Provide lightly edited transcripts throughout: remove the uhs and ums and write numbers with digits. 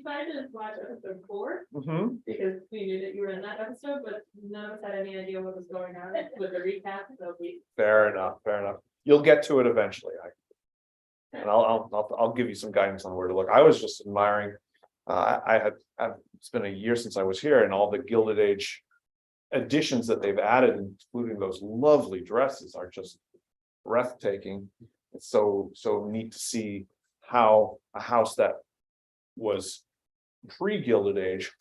decided to watch episode 4 Mhm. because we knew that you were in that episode, but none of us had any idea what was going on with the recap, so we. Fair enough, fair enough. You'll get to it eventually. And I'll give you some guidance on where to look. I was just admiring. It's been a year since I was here, and all the Gilded Age additions that they've added, including those lovely dresses, are just breathtaking. It's so neat to see how a house that was pre-Gilded Age,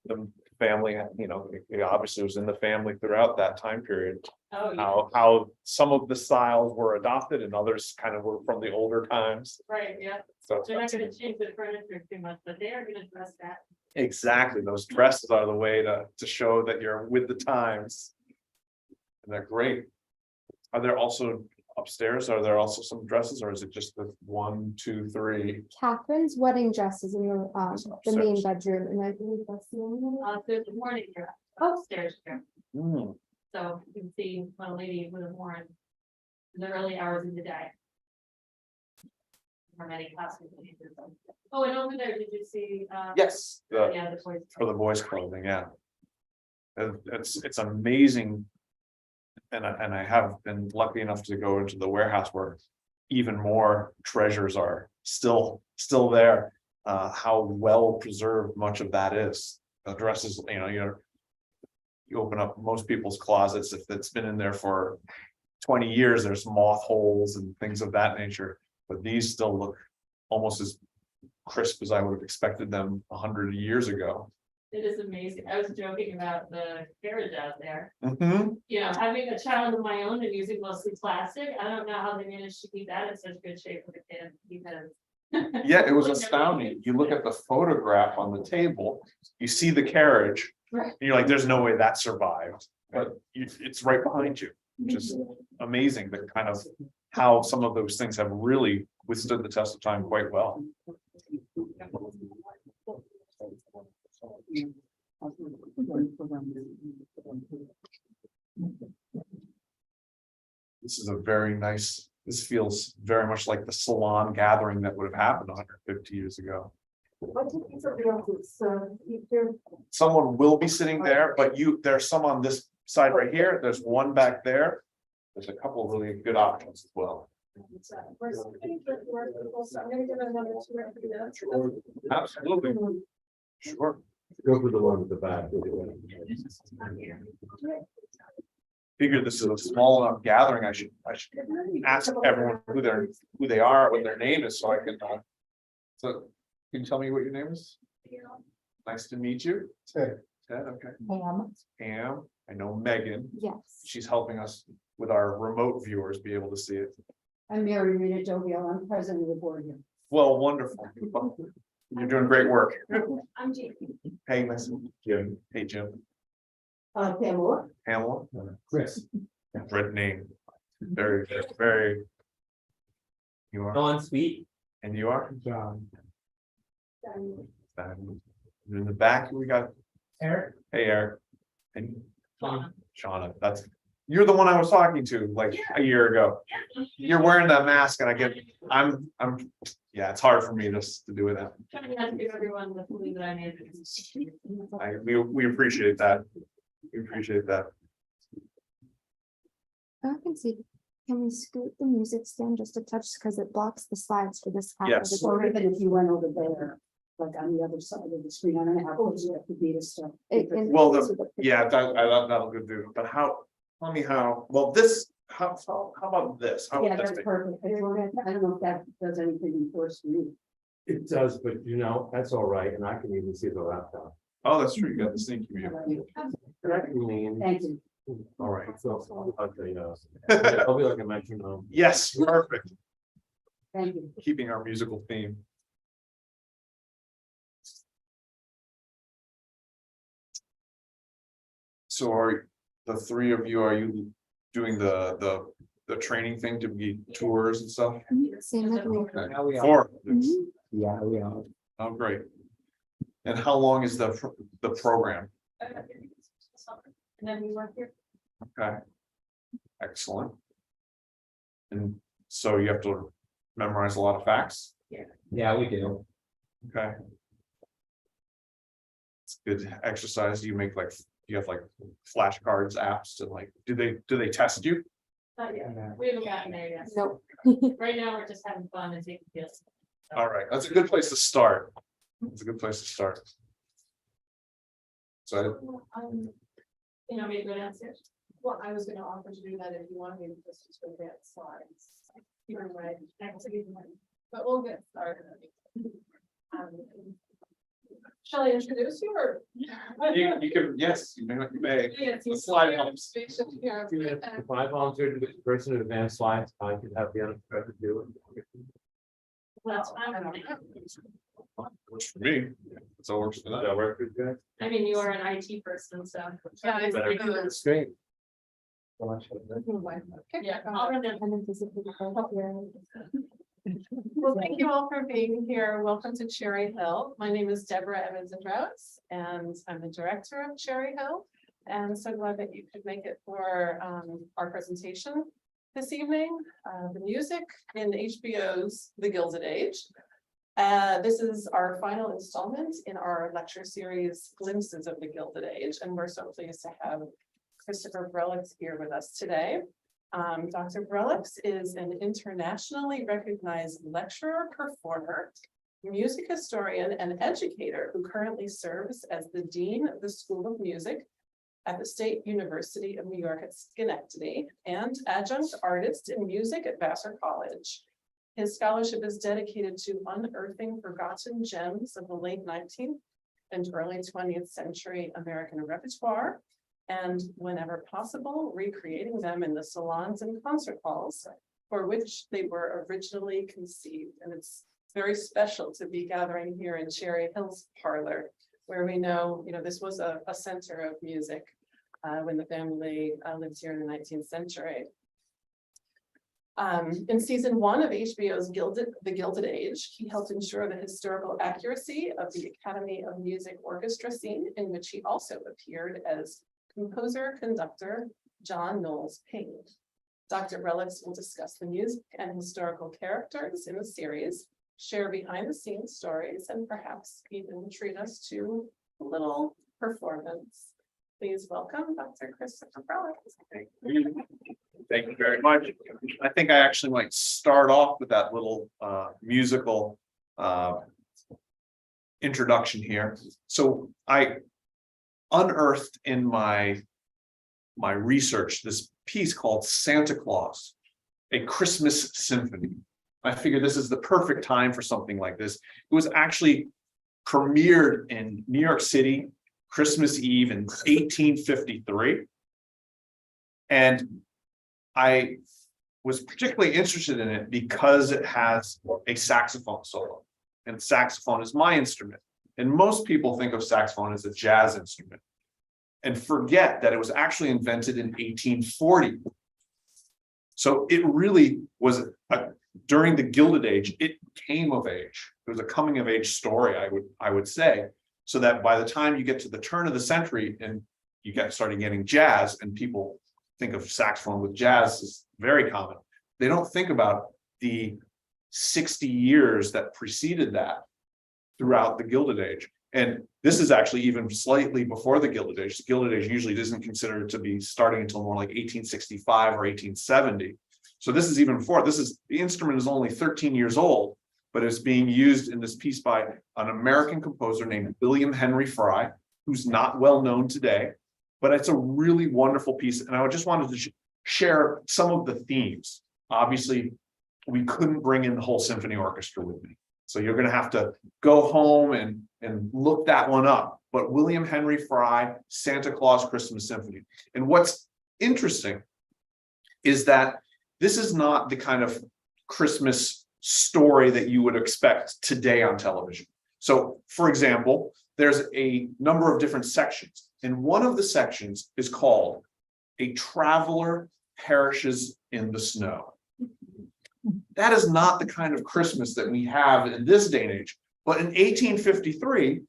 the family, it obviously was in the family throughout that time period. Oh, yeah, How some of the styles were adopted and others kind of were from the older times. right, yeah. So They're not gonna change the furniture too much, but they are gonna dress that. exactly, those dresses are the way to show that you're with the times. And they're great. Are there also upstairs? Are there also some dresses, or is it just the 1, 2, 3? Catherine's wedding dress is in the main Upstairs. bedroom, and I believe that's the only one. There's a morning here, Oh. upstairs here, Hmm, so you can see when a lady would have worn in the early hours of the day. Or many costumes. Oh, and over there, did you see? yes, Yeah, the boys. for the boys' clothing, yeah. And it's amazing. And I have been lucky enough to go into the warehouse where even more treasures are still there. How well preserved much of that is. The dresses, you open up most people's closets, if it's been in there for 20 years, there's moth holes and things of that nature. But these still look almost as crisp as I would have expected them 100 years ago. It is amazing. I was joking about the carriage out there. Mhm. Having a child of my own and using mostly plastic, I don't know how they managed to keep that in such good shape for the kid because. Yeah, it was astounding. You look at the photograph on the table, you see the carriage, Right. and you're like, there's no way that survived. But it's right behind you, which is amazing, the kind of how some of those things have really withstood the test of time quite well. This is a very nice, this feels very much like the salon gathering that would have happened 150 years ago. Someone will be sitting there, but there's some on this side right here, there's one back there. There's a couple of really good options as well. Absolutely. Sure. Go for the one at the back. Figure this is a small enough gathering, I should ask everyone who they are, what their name is, so I can. So, can you tell me what your name is? Nice to meet you. Ted, okay. Pam, I know Megan, Yes. she's helping us with our remote viewers be able to see it. I'm Mary Rita Jovial, I'm president of the board here. Well, wonderful. You're doing great work. I'm Jean. Hey, nice to meet you. Hey, Jim. Pamela, Pamela. Chris. Red name. Very, very. You are, On sweet. and you are? John. In the back, we got Eric. Hey, Eric. And Shauna. Shauna, you're the one I was talking to like a year ago. You're wearing that mask and yeah, it's hard for me just to do it. Trying to give everyone the feeling that I made. We appreciate that. We appreciate that. I can see. Can we scoot the music stand just a touch because it blocks the slides for this? half of Yes. the or board? even if you went over there, like on the other side of the screen, I don't know how close you have to be to stuff. Well, yeah, that'll good do, but tell me how, well, how about this? How Yeah, would this that's be? perfect. I don't know if that does anything for us for you. It does, but that's all right, and I can even see the laptop. Oh, that's true, you got the sneaky view. Thank you. All right, so, I'll be like a metronome. Yes, perfect, Thank you. keeping our musical theme. So are the three of you, are you doing the training thing to be tours and stuff? Same with me. Okay. Now we are. Four. Yeah, we are. Oh, great. And how long is the program? And then we work here. Okay. Excellent. And so you have to memorize a lot of facts? Yeah, we do. Okay. good exercise? You make like, you have like flashcards apps and like, do they test you? Not yet. We haven't gotten there yet. Nope. Right now, we're just having fun and taking deals. All right, that's a good place to start. It's a good place to start. So You know, me to go downstairs. Well, I was gonna offer to do that if you wanted me to just go get slides. Either way, but we'll get started. Um, Shall I introduce you or? you can, yes, you may. Yes, The slide helps. If I volunteer to be the person to advance slides, I could have the other person do it. That's fine. Works for me. It's all works for Does that. that work for you guys? I mean, you are an IT person, so. It's great. Yeah, I'll run down. And then physically go here. Well, thank you all for being here. Welcome to Cherry Hill. My name is Deborah Evans Andros, and I'm the director of Cherry Hill. And so glad that you could make it for our presentation this evening. The music in HBO's The Gilded Age. This is our final installment in our lecture series, Glimpses of the Gilded Age, and we're so pleased to have Christopher Brelix here with us today. Dr. Brelix is an internationally recognized lecturer, performer, music historian, and educator who currently serves as the Dean of the School of Music at the State University of New York at Schenectady and adjunct artist in music at Vassar College. His scholarship is dedicated to unearthing forgotten gems of the late 19th and early 20th century American repertoire, and whenever possible, recreating them in the salons and concert halls for which they were originally conceived. And it's very special to be gathering here in Cherry Hills Parlor, where we know, this was a center of music when the family lived here in the 19th century. In season 1 of HBO's The Gilded Age, he helped ensure the historical accuracy of the Academy of Music orchestra scene, in which he also appeared as composer-conductor John Knowles Payne. Dr. Brelix will discuss the music and historical characters in the series, share behind-the-scenes stories, and perhaps even treat us to a little performance. Please welcome Dr. Christopher Brelix. Thank you very much. I think I actually might start off with that little musical introduction here. So I unearthed in my research this piece called Santa Claus, a Christmas Symphony. I figured this is the perfect time for something like this. It was actually premiered in New York City Christmas Eve in 1853. And I was particularly interested in it because it has a saxophone solo, and saxophone is my instrument. And most people think of saxophone as a jazz instrument and forget that it was actually invented in 1840. So it really was during the Gilded Age, it came of age. It was a coming of age story, I would say, so that by the time you get to the turn of the century and you started getting jazz, and people think of saxophone with jazz is very common. They don't think about the 60 years that preceded that throughout the Gilded Age. And this is actually even slightly before the Gilded Age. The Gilded Age usually isn't considered to be starting until more like 1865 or 1870. So this is even before. The instrument is only 13 years old, but it's being used in this piece by an American composer named William Henry Fry, who's not well known today, but it's a really wonderful piece. And I just wanted to share some of the themes. Obviously, we couldn't bring in the whole symphony orchestra with me. So you're going to have to go home and look that one up. But William Henry Fry, Santa Claus Christmas Symphony. And what's interesting is that this is not the kind of Christmas story that you would expect today on television. So, for example, there's a number of different sections. And one of the sections is called A Traveler Perishes in the Snow. That is not the kind of Christmas that we have in this day and age. But in 1853,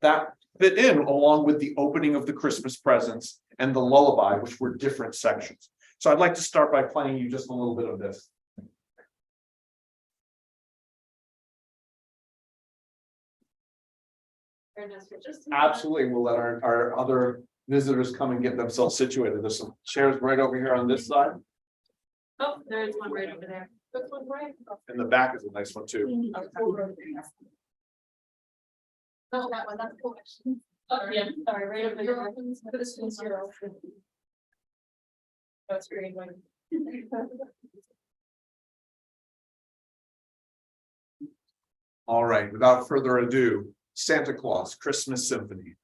that fit in along with the opening of the Christmas presents and the lullaby, which were different sections. So I'd like to start by playing you just a little bit of this. Fairness for just. Absolutely, we'll let our other visitors come and get themselves situated. There's some chairs right over here on this side, Oh, there is one right over there. This one, right? and the back is a nice one too. No, that one, that's cool. Oh, yeah, sorry, right over You're there. welcome. This one's yours. That's great. All right, without further ado, Santa Claus Christmas Symphony.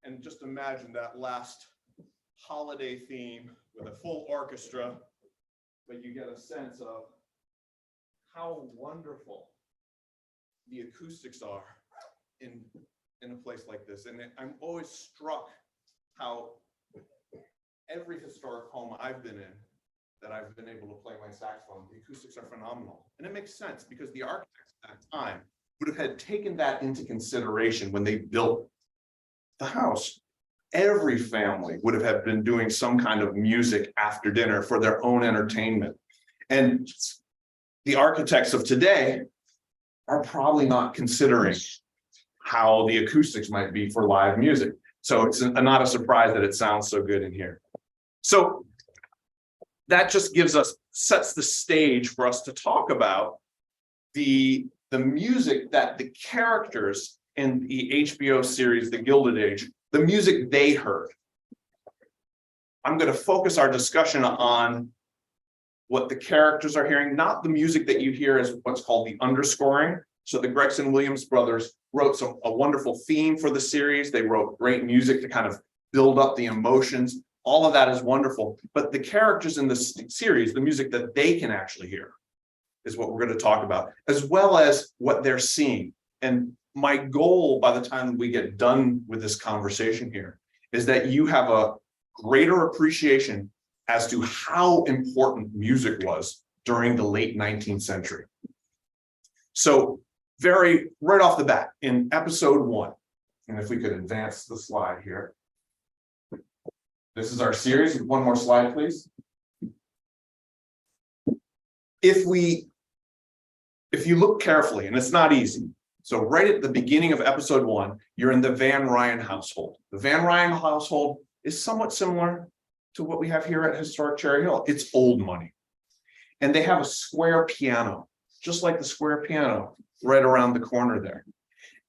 And just imagine that last holiday theme with a full orchestra, but you get a sense of how wonderful the acoustics are in a place like this. And I'm always struck how every historic home I've been in that I've been able to play my saxophone, the acoustics are phenomenal. And it makes sense because the architects at that time would have had taken that into consideration when they built the house. Every family would have had been doing some kind of music after dinner for their own entertainment. And the architects of today are probably not considering how the acoustics might be for live music. So it's not a surprise that it sounds so good in here. So that just sets the stage for us to talk about the music that the characters in the HBO series, The Gilded Age, the music they heard. I'm going to focus our discussion on what the characters are hearing, not the music that you hear as what's called the underscoring. So the Gregson Williams brothers wrote a wonderful theme for the series. They wrote great music to kind of build up the emotions. all of that is wonderful, but the characters in this series, the music that they can actually hear is what we're going to talk about, as well as what they're seeing. And my goal by the time we get done with this conversation here is that you have a greater appreciation as to how important music was during the late 19th century. So right off the bat, in episode 1, and if we could advance the slide here. This is our series. One more slide, please. If you look carefully, and it's not easy. So right at the beginning of episode 1, you're in the Van Ryn household. The Van Ryn household is somewhat similar to what we have here at Historic Cherry Hill. It's old money. And they have a square piano, just like the square piano right around the corner there.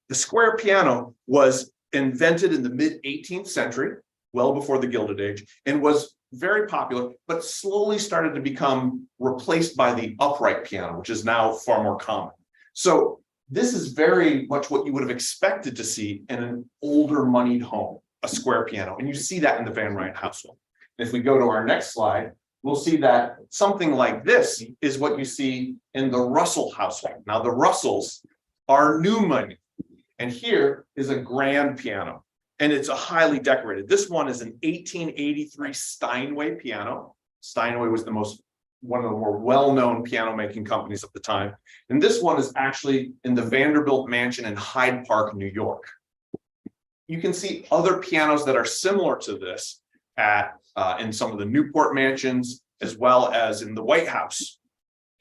The square piano was invented in the mid-18th century, well before the Gilded Age, and was very popular, but slowly started to become replaced by the upright piano, which is now far more common. So this is very much what you would have expected to see in an older moneyed home, a square piano. And you see that in the Van Ryn household. If we go to our next slide, we'll see that something like this is what you see in the Russell household. Now, the Russells are new money. And here is a grand piano. And it's a highly decorated. This one is an 1883 Steinway piano. Steinway was one of the more well-known piano making companies of the time. And this one is actually in the Vanderbilt Mansion in Hyde Park, New York. You can see other pianos that are similar to this in some of the Newport mansions, as well as in the White House.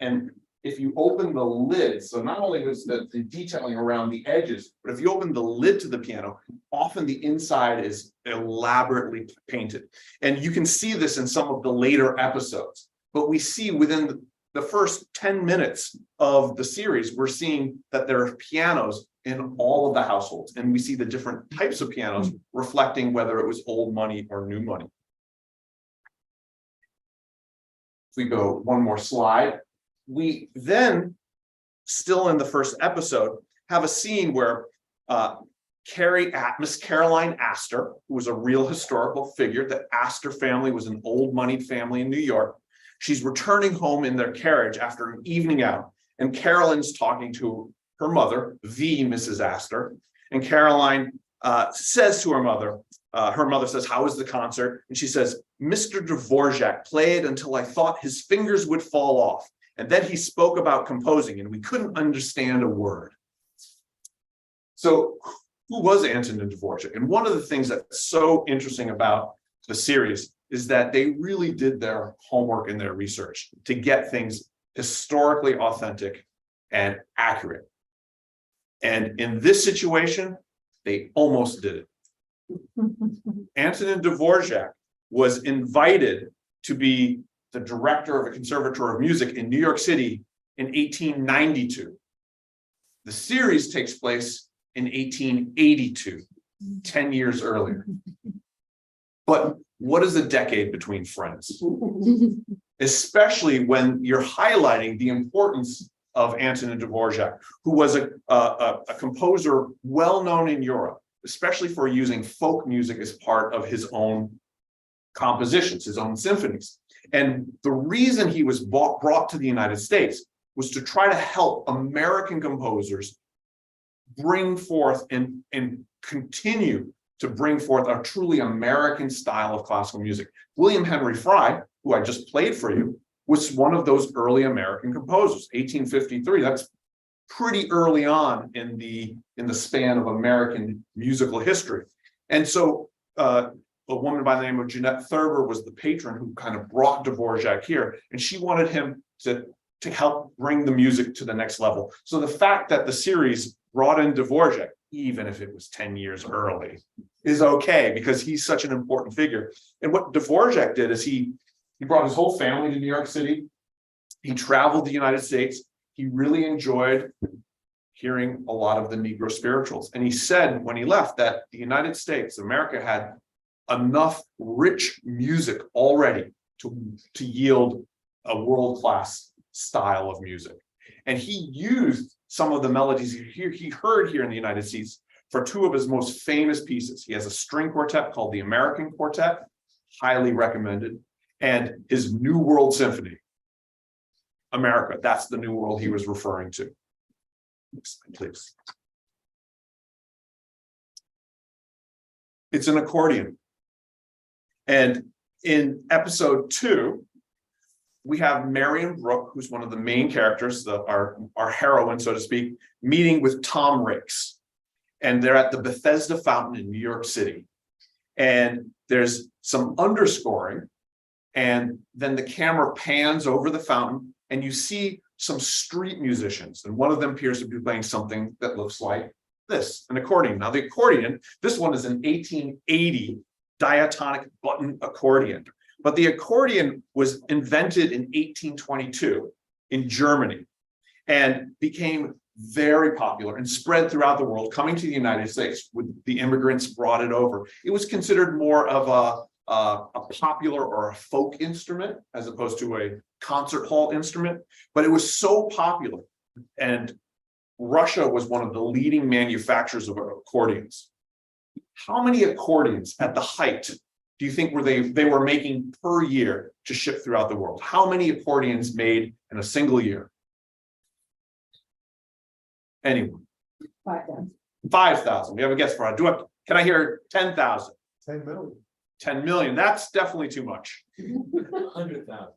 And if you open the lid, so not only was the detailing around the edges, but if you open the lid to the piano, often the inside is elaborately painted. And you can see this in some of the later episodes. But we see within the first 10 minutes of the series, we're seeing that there are pianos in all of the households. And we see the different types of pianos reflecting whether it was old money or new money. If we go one more slide, we then, still in the first episode, have a scene where Miss Caroline Astor, who was a real historical figure, the Astor family was an old moneyed family in New York. She's returning home in their carriage after an evening out, and Caroline's talking to her mother, the Mrs. Astor, and Caroline says to her mother says, "How was the concert?" And she says, "Mr. Dvorak played until I thought his fingers would fall off. And then he spoke about composing and we couldn't understand a word." So who was Antonin Dvorak? And one of the things that's so interesting about the series is that they really did their homework and their research to get things historically authentic and accurate. And in this situation, they almost did it. Antonin Dvorak was invited to be the director of a conservatory of music in New York City in 1892. The series takes place in 1882, 10 years earlier. But what is a decade between friends? Especially when you're highlighting the importance of Antonin Dvorak, who was a composer well known in Europe, especially for using folk music as part of his own compositions, his own symphonies. And the reason he was brought to the United States was to try to help American composers bring forth and continue to bring forth a truly American style of classical music. William Henry Fry, who I just played for you, was one of those early American composers, 1853. That's pretty early on in the span of American musical history. And so a woman by the name of Jeanette Thurber was the patron who kind of brought Dvorak here, and she wanted him to help bring the music to the next level. So the fact that the series brought in Dvorak, even if it was 10 years early, is okay because he's such an important figure. And what Dvorak did is he brought his whole family to New York City. He traveled the United States. He really enjoyed hearing a lot of the Negro spirituals. And he said when he left that the United States, America, had enough rich music already to yield a world-class style of music. And he used some of the melodies he heard here in the United States for two of his most famous pieces. He has a string quartet called the American Quartet. highly recommended. And his New World Symphony. America, that's the new world he was referring to. Next slide, please. It's an accordion. And in episode 2, we have Marion Brooke, who's one of the main characters, our heroine, so to speak, meeting with Tom Ricks. And they're at the Bethesda Fountain in New York City. And there's some underscoring, and then the camera pans over the fountain, and you see some street musicians. And one of them appears to be playing something that looks like this, an accordion. Now, the accordion, this one is an 1880 diatonic button accordion. But the accordion was invented in 1822 in Germany and became very popular and spread throughout the world, coming to the United States when the immigrants brought it over. It was considered more of a popular or a folk instrument as opposed to a concert hall instrument, but it was so popular. And Russia was one of the leading manufacturers of accordions. How many accordions at the height do you think they were making per year to ship throughout the world? How many accordions made in a single year? Anyone? 5,000. 5,000. We have a guess for it. Can I hear 10,000? 10 million. 10 million. That's definitely too much. 100,000.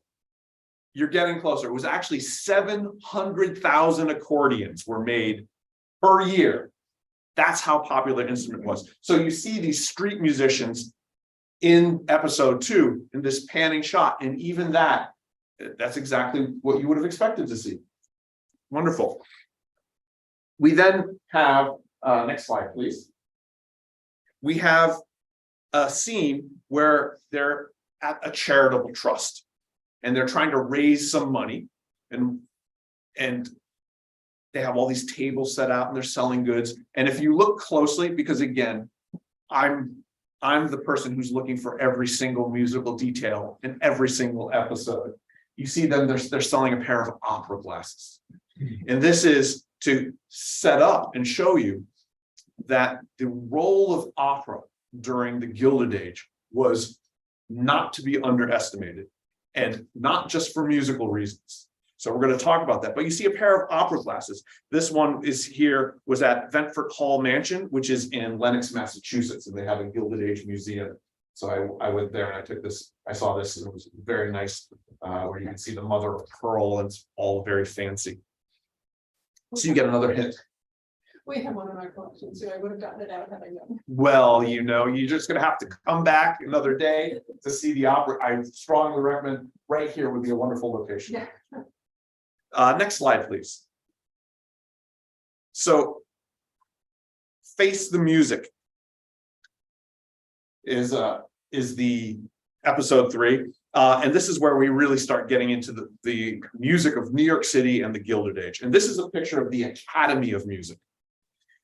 You're getting closer. It was actually 700,000 accordions were made per year. That's how popular the instrument was. So you see these street musicians in episode 2 in this panning shot, and even that's exactly what you would have expected to see. Wonderful. We then have next slide, please. We have a scene where they're at a charitable trust and they're trying to raise some money, and they have all these tables set out and they're selling goods. And if you look closely, because again, I'm the person who's looking for every single musical detail in every single episode. You see them, they're selling a pair of opera glasses. And this is to set up and show you that the role of opera during the Gilded Age was not to be underestimated, and not just for musical reasons. So we're going to talk about that. But you see a pair of opera glasses. This one was at Ventford Hall Mansion, which is in Lenox, Massachusetts, and they have a Gilded Age museum. So I went there and I took this, I saw this, and it was very nice, where you can see the mother of pearl, and it's all very fancy. So you get another hint. We have one in our collection too. I would have gotten it out having known. Well, you're just going to have to come back another day to see the opera. I strongly recommend right here would be a wonderful location. Yeah. Next slide, please. So, Face the Music is the episode 3. And this is where we really start getting into the music of New York City and the Gilded Age. And this is a picture of the Academy of Music.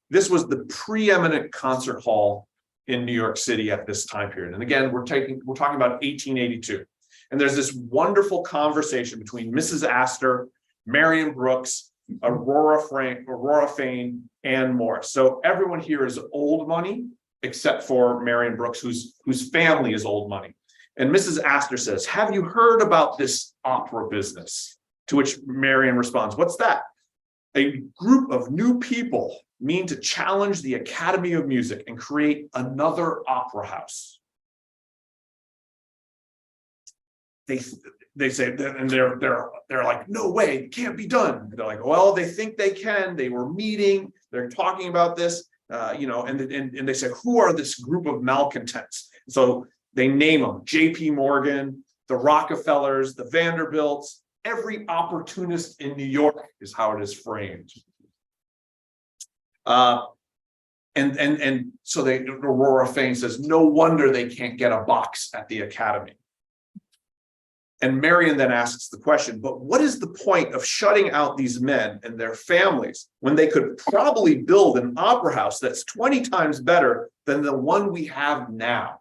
This was the preeminent concert hall in New York City at this time period. And again, we're talking about 1882. And there's this wonderful conversation between Mrs. Astor, Marion Brooks, Aurora Fane, and more. So everyone here is old money, except for Marion Brooks, whose family is old money. And Mrs. Astor says, "Have you heard about this opera business?" To which Marion responds, "What's that?" "A group of new people mean to challenge the Academy of Music and create another opera house." They say that, and they're like, "No way, it can't be done." They're like, "Well, they think they can. They were meeting. They're talking about this, and they say, who are this group of malcontents?" So they name them: J.P. Morgan, the Rockefellers, the Vanderbilts. Every opportunist in New York is how it is framed. And so Aurora Fane says, "No wonder they can't get a box at the Academy." And Marion then asks the question, "But what is the point of shutting out these men and their families when they could probably build an opera house that's 20 times better than the one we have now?"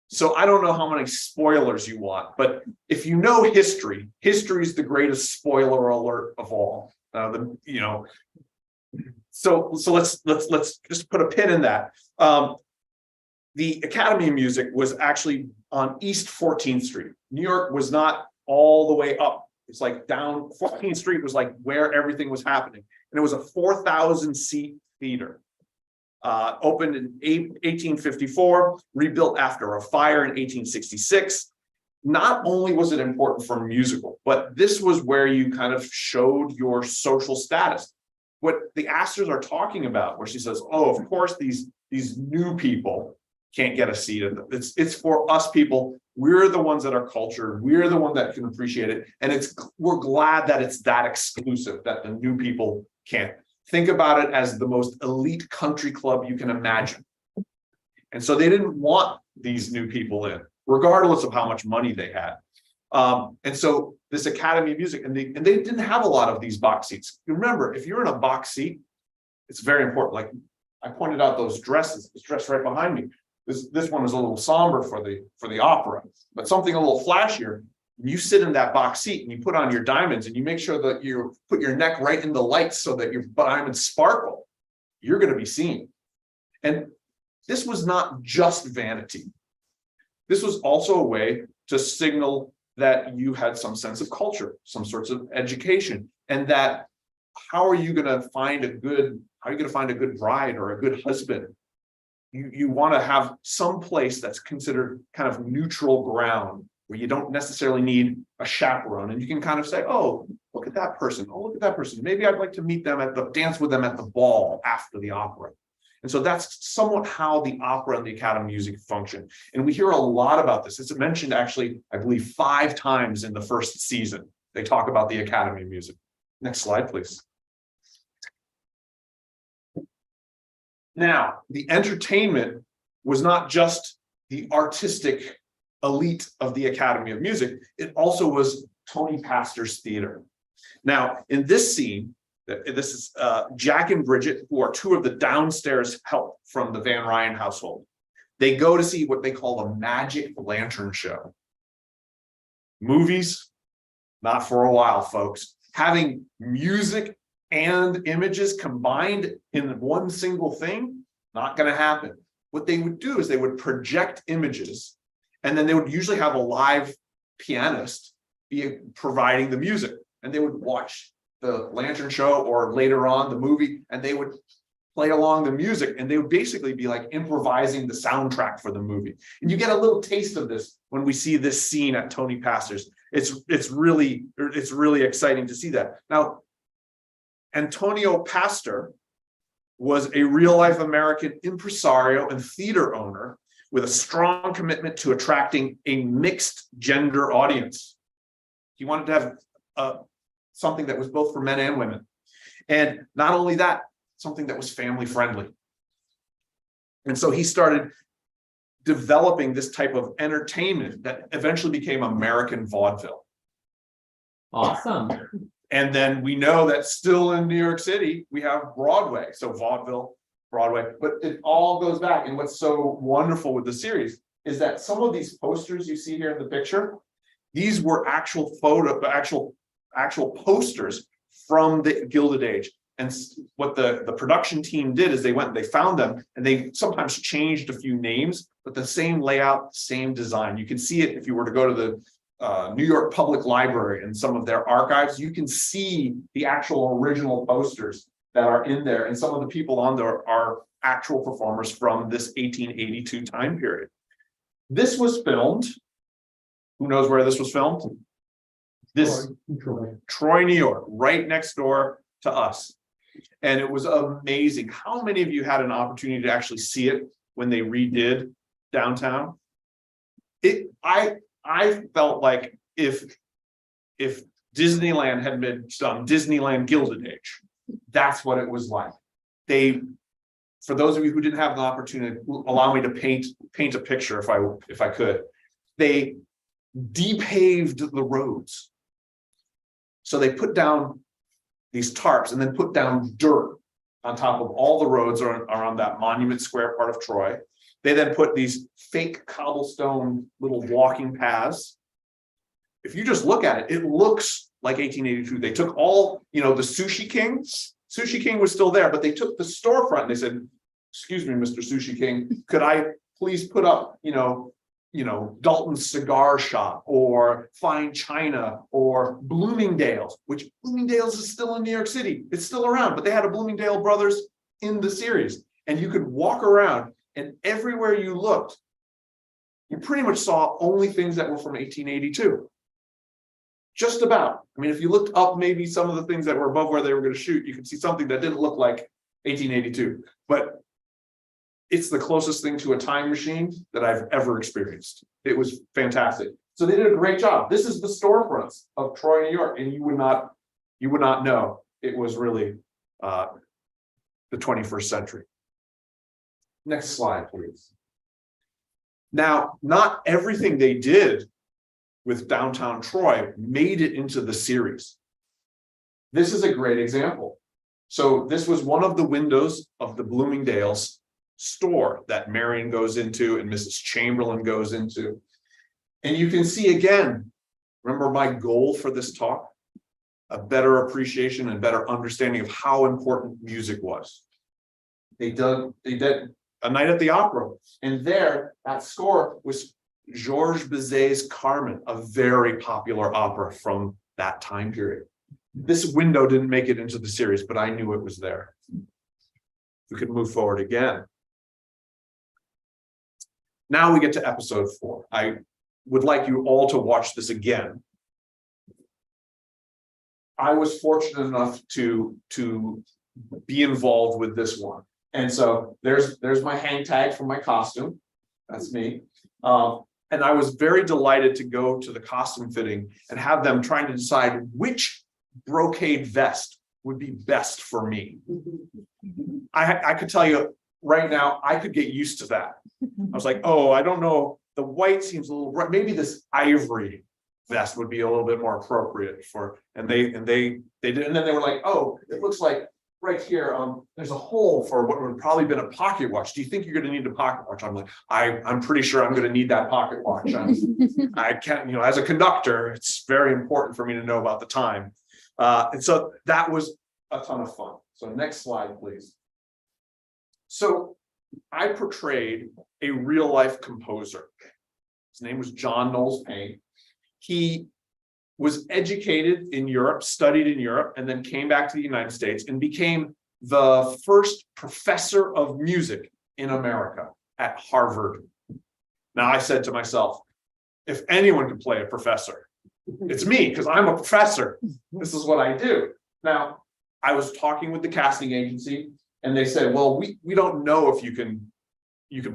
So I don't know how many spoilers you want, but if you know history, history is the greatest spoiler alert of all. So let's just put a pin in that. The Academy of Music was actually on East 14th Street. New York was not all the way up. It's like down 14th Street was like where everything was happening. And it was a 4,000 seat theater. Opened in 1854, rebuilt after a fire in 1866. Not only was it important for musical, but this was where you kind of showed your social status. What the Astors are talking about, where she says, oh, of course, these new people can't get a seat. It's for us people. We're the ones that are cultured. We're the one that can appreciate it. And we're glad that it's that exclusive, that the new people can't. Think about it as the most elite country club you can imagine. And so they didn't want these new people in, regardless of how much money they had. And so this Academy of Music, and they didn't have a lot of these box seats. You remember, if you're in a box seat, it's very important. Like I pointed out those dresses, this dress right behind me. This one is a little somber for the opera, but something a little flashier. You sit in that box seat and you put on your diamonds and you make sure that you put your neck right in the lights so that your diamonds sparkle. You're going to be seen. And this was not just vanity. This was also a way to signal that you had some sense of culture, some sorts of education, and that how are you going to find a good bride or a good husband? You want to have some place that's considered kind of neutral ground where you don't necessarily need a chaperone, and you can kind of say, oh, look at that person. Oh, look at that person. Maybe I'd like to meet them dance with them at the ball after the opera. And so that's somewhat how the opera and the Academy of Music function. And we hear a lot about this. It's mentioned actually, I believe, 5 times in the first season. They talk about the Academy of Music. Next slide, please. Now, the entertainment was not just the artistic elite of the Academy of Music. It also was Tony Pastor's theater. Now, in this scene, this is Jack and Bridget, who are 2 of the downstairs help from the Van Ryan household. They go to see what they call a magic lantern show. Movies, not for a while, folks. Having music and images combined in one single thing, not going to happen. What they would do is they would project images, and then they would usually have a live pianist be providing the music, and they would watch the lantern show or later on the movie, and they would play along the music, and they would basically be like improvising the soundtrack for the movie. And you get a little taste of this when we see this scene at Tony Pastor's. It's really exciting to see that. Now, Antonio Pastor was a real-life American impresario and theater owner with a strong commitment to attracting a mixed gender audience. He wanted to have something that was both for men and women. And not only that, something that was family friendly. And so he started developing this type of entertainment that eventually became American vaudeville. Awesome. And then we know that still in New York City, we have Broadway. So vaudeville, Broadway, but it all goes back. And what's so wonderful with the series is that some of these posters you see here in the picture, these were actual posters from the Gilded Age. And what the production team did is they went and they found them, and they sometimes changed a few names, but the same layout, same design. You can see it if you were to go to the New York Public Library and some of their archives. You can see the actual original posters that are in there, and some of the people on there are actual performers from this 1882 time period. This was filmed. Who knows where this was filmed? Troy, New York, right next door to us. And it was amazing. How many of you had an opportunity to actually see it when they redid downtown? I felt like if Disneyland had been done Disneyland Gilded Age, that's what it was like. For those of you who didn't have the opportunity, allow me to paint a picture if I could. They depaved the roads. So they put down these tarps and then put down dirt on top of all the roads around that Monument Square part of Troy. They then put these fake cobblestone little walking paths. If you just look at it, it looks like 1882. They took all, the Sushi King. Sushi King was still there, but they took the storefront and they said, "Excuse me, Mr. Sushi King, could I please put up, Dalton's Cigar Shop or Fine China or Bloomingdale's, which Bloomingdale's is still in New York City. It's still around, but they had a Bloomingdale Brothers in the series. And you could walk around and everywhere you looked, you pretty much saw only things that were from 1882. Just about. I mean, if you looked up maybe some of the things that were above where they were going to shoot, you could see something that didn't look like 1882. But it's the closest thing to a time machine that I've ever experienced. It was fantastic. So they did a great job. This is the storefronts of Troy, New York, and you would not know it was really the 21st century. Next slide, please. Now, not everything they did with downtown Troy made it into the series. This is a great example. So this was one of the windows of the Bloomingdale's store that Marion goes into and Mrs. Chamberlain goes into. And you can see again, remember my goal for this talk? A better appreciation and better understanding of how important music was. They did A Night at the Opera, and there, that score was Georges Bizet's Carmen, a very popular opera from that time period. This window didn't make it into the series, but I knew it was there. We could move forward again. Now we get to episode 4. I would like you all to watch this again. I was fortunate enough to be involved with this one. And so there's my hang tag for my costume. That's me. And I was very delighted to go to the costume fitting and have them trying to decide which brocade vest would be best for me. I could tell you right now, I could get used to that. I was like, oh, I don't know. The white seems a little bright. Maybe this ivory vest would be a little bit more appropriate for, and they did, and then they were like, oh, it looks like right here, there's a hole for what would have probably been a pocket watch. Do you think you're going to need a pocket watch? I'm like, I'm pretty sure I'm going to need that pocket watch. I can't, as a conductor, it's very important for me to know about the time. And so that was a ton of fun. So next slide, please. So I portrayed a real life composer. His name was John Knowles Paine. He was educated in Europe, studied in Europe, and then came back to the United States and became the first professor of music in America at Harvard. Now I said to myself, if anyone can play a professor, it's me, because I'm a professor. This is what I do. Now, I was talking with the casting agency and they said, well, we don't know if you can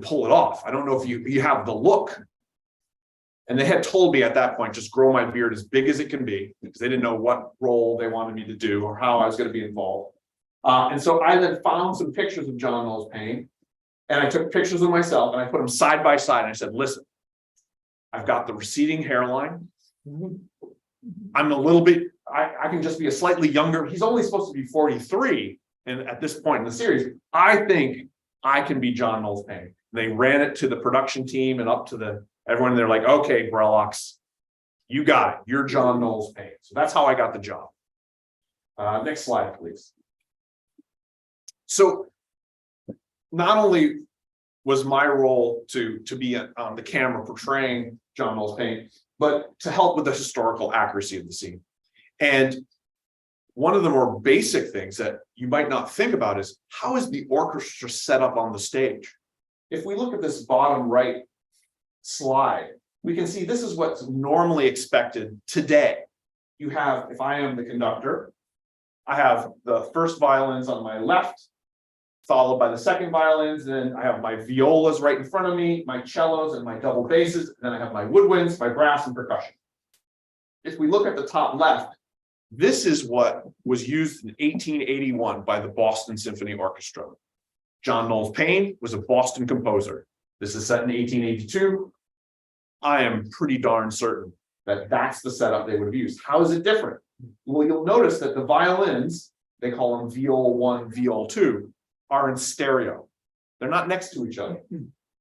pull it off. I don't know if you have the look. And they had told me at that point, just grow my beard as big as it can be, because they didn't know what role they wanted me to do or how I was going to be involved. And so I then found some pictures of John Knowles Paine, and I took pictures of myself and I put them side by side. And I said, listen, I've got the receding hairline. I'm a little bit, I can just be a slightly younger. He's only supposed to be 43. And at this point in the series, I think I can be John Knowles Paine. They ran it to the production team and up to everyone. They're like, okay, Brellox, you got it. You're John Knowles Paine. So that's how I got the job. Next slide, please. So not only was my role to be on the camera portraying John Knowles Paine, but to help with the historical accuracy of the scene. And one of the more basic things that you might not think about is, how is the orchestra set up on the stage? If we look at this bottom right slide, we can see this is what's normally expected today. You have, if I am the conductor, I have the first violins on my left, followed by the second violins, then I have my violas right in front of me, my cellos and my double basses, and then I have my woodwinds, my brass and percussion. If we look at the top left, this is what was used in 1881 by the Boston Symphony Orchestra. John Knowles Paine was a Boston composer. This is set in 1882. I am pretty darn certain that that's the setup they would have used. How is it different? Well, you'll notice that the violins, they call them viol 1, viol 2, are in stereo. They're not next to each other.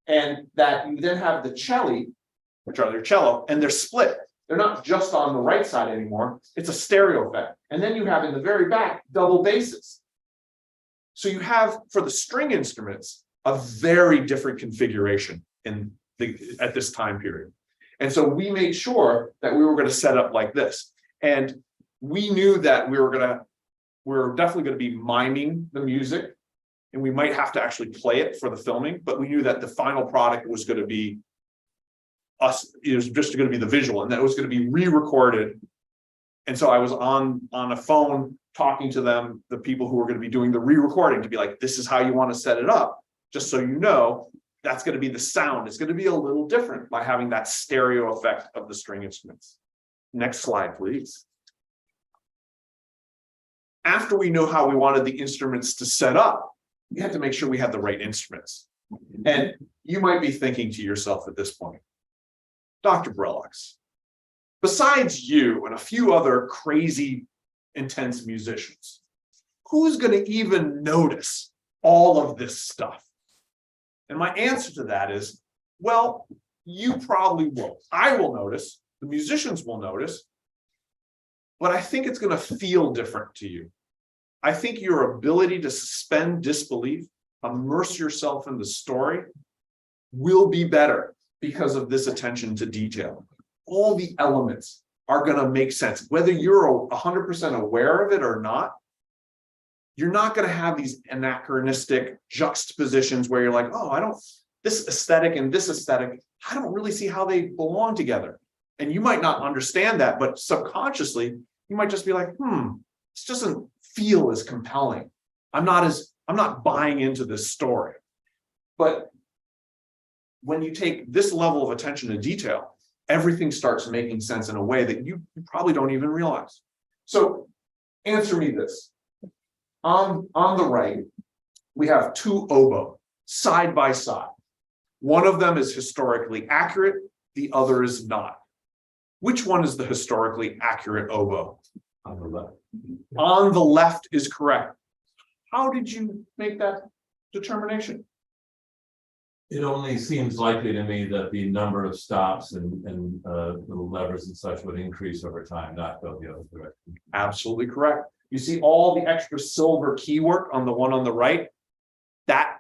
And that you then have the celli, which are their cello, and they're split. They're not just on the right side anymore. It's a stereo effect. And then you have in the very back, double basses. So you have, for the string instruments, a very different configuration in at this time period. And so we made sure that we were going to set up like this. And we knew that we were definitely going to be miming the music. And we might have to actually play it for the filming, but we knew that the final product was going to be us, it was just going to be the visual, and that it was going to be re-recorded. And so I was on a phone talking to them, the people who were going to be doing the re-recording, to be like, this is how you want to set it up, just so you know, that's going to be the sound. It's going to be a little different by having that stereo effect of the string instruments. Next slide, please. After we know how we wanted the instruments to set up, we had to make sure we had the right instruments. And you might be thinking to yourself at this point, Dr. Brellox, besides you and a few other crazy, intense musicians, who's going to even notice all of this stuff? And my answer to that is, well, you probably will. I will notice, the musicians will notice, but I think it's going to feel different to you. I think your ability to suspend disbelief, immerse yourself in the story, will be better because of this attention to detail. All the elements are going to make sense. Whether you're 100% aware of it or not, you're not going to have these anachronistic juxtapositions where you're like, oh, this aesthetic and this aesthetic, I don't really see how they belong together. And you might not understand that, but subconsciously, you might just be like, this doesn't feel as compelling. I'm not buying into this story. But when you take this level of attention to detail, everything starts making sense in a way that you probably don't even realize. So answer me this. On the right, we have two oboe side by side. One of them is historically accurate, the other is not. Which one is the historically accurate oboe? On the left. On the left is correct. How did you make that determination? It only seems likely to me that the number of stops and little levers and such would increase over time, not go the other direction. Absolutely correct. You see all the extra silver key work on the one on the right? That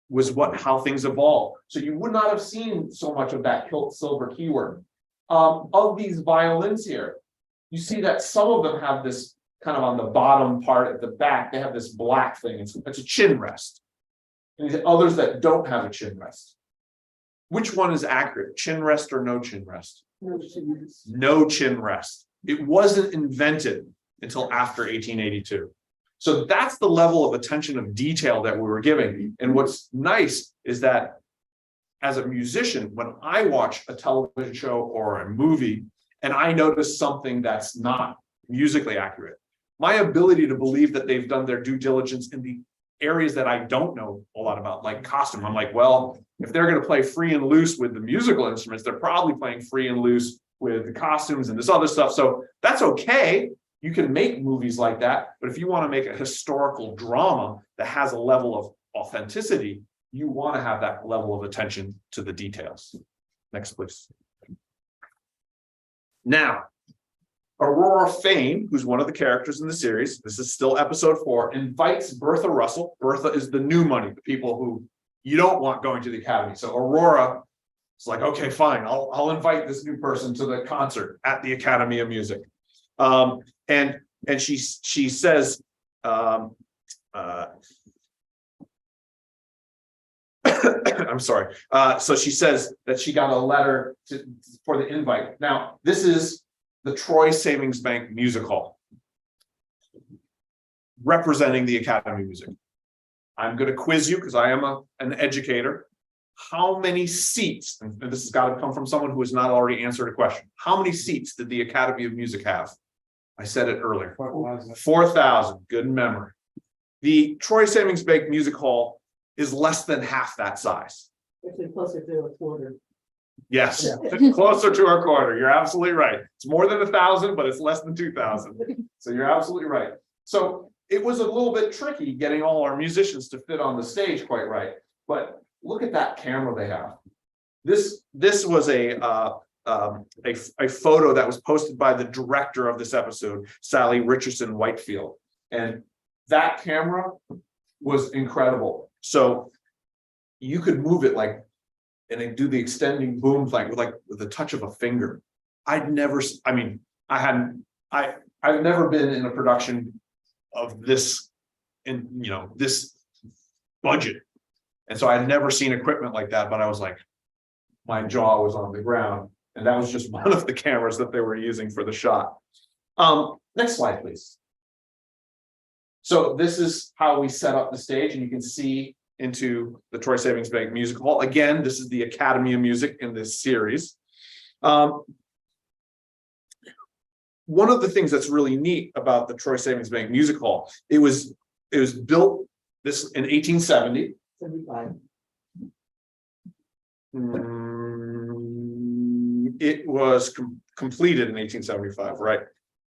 was how things evolved. So you would not have seen so much of that silver key work. Of these violins here, you see that some of them have this kind of on the bottom part at the back, they have this black thing. It's a chin rest. And the others that don't have a chin rest. Which one is accurate? Chin rest or no chin rest? No chin rest. It wasn't invented until after 1882. So that's the level of attention of detail that we were giving. And what's nice is that as a musician, when I watch a television show or a movie and I notice something that's not musically accurate, my ability to believe that they've done their due diligence in the areas that I don't know a lot about, like costume, I'm like, well, if they're going to play free and loose with the musical instruments, they're probably playing free and loose with the costumes and this other stuff. So that's okay. You can make movies like that. But if you want to make a historical drama that has a level of authenticity, you want to have that level of attention to the details. Next, please. Now, Aurora Fane, who's one of the characters in the series, this is still episode 4, invites Bertha Russell. Bertha is the new money, the people who you don't want going to the academy. So Aurora is like, okay, fine, I'll invite this new person to the concert at the Academy of Music. And she says, I'm sorry. So she says that she got a letter for the invite. Now, this is the Troy Savings Bank Music Hall, representing the Academy of Music. I'm going to quiz you because I am an educator. How many seats, and this has got to come from someone who has not already answered a question. How many seats did the Academy of Music have? I said it earlier. 4,000. Good memory. The Troy Savings Bank Music Hall is less than half that size. Actually closer to a quarter. Yes, closer to a quarter. You're absolutely right. It's more than 1,000, but it's less than 2,000. So you're absolutely right. So it was a little bit tricky getting all our musicians to fit on the stage quite right. But look at that camera they have. This was a photo that was posted by the director of this episode, Sally Richardson Whitefield. And that camera was incredible. So you could move it like and they do the extending boom thing with the touch of a finger. I've never been in a production of this, this budget. And so I'd never seen equipment like that, but I was like, my jaw was on the ground, and that was just one of the cameras that they were using for the shot. Next slide, please. So this is how we set up the stage, and you can see into the Troy Savings Bank Music Hall. Again, this is the Academy of Music in this series. One of the things that's really neat about the Troy Savings Bank Music Hall, it was built this in 1870. 75. It was completed in 1875, right?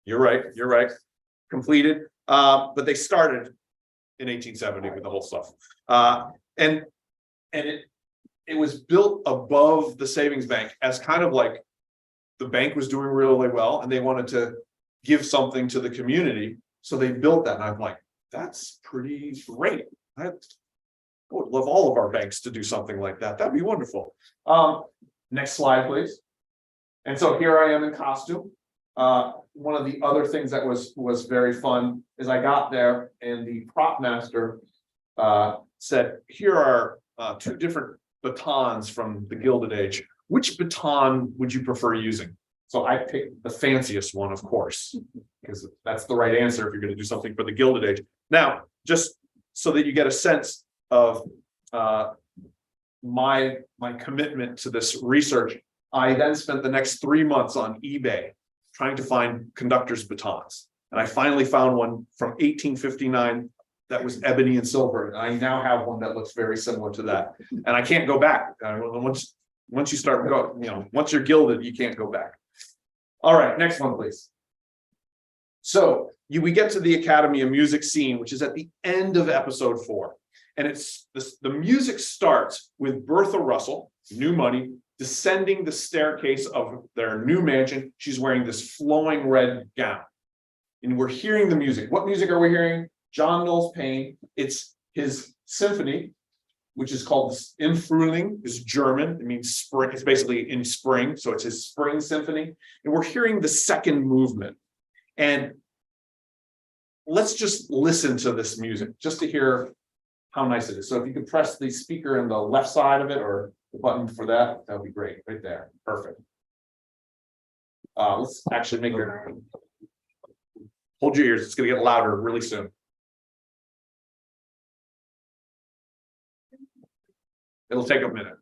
You're right. Completed, but they started in 1870 with the whole stuff. And it was built above the savings bank as kind of like the bank was doing really well, and they wanted to give something to the community. So they built that, and I'm like, that's pretty great. I would love all of our banks to do something like that. That'd be wonderful. Next slide, please. And so here I am in costume. One of the other things that was very fun is I got there and the prop master said, here are two different batons from the Gilded Age. Which baton would you prefer using? So I picked the fanciest one, of course, because that's the right answer if you're going to do something for the Gilded Age. Now, just so that you get a sense of my commitment to this research, I then spent the next 3 months on eBay trying to find conductor's batons. And I finally found one from 1859 that was ebony and silver. And I now have one that looks very similar to that. And I can't go back. Once you start going, once you're gilded, you can't go back. All right, next one, please. So we get to the Academy of Music scene, which is at the end of episode 4. And it's the music starts with Bertha Russell, New Money, descending the staircase of their new mansion. She's wearing this flowing red gown. And we're hearing the music. What music are we hearing? John Knowles Paine. It's his symphony, which is called Im Frühling, is German. It means spring. It's basically in spring. So it's his spring symphony. And we're hearing the second movement. And let's just listen to this music just to hear how nice it is. So if you could press the speaker in the left side of it, or the button for that, that would be great, right there. Perfect. Let's actually make it. Hold your ears, it's gonna get louder really soon. It'll take a minute.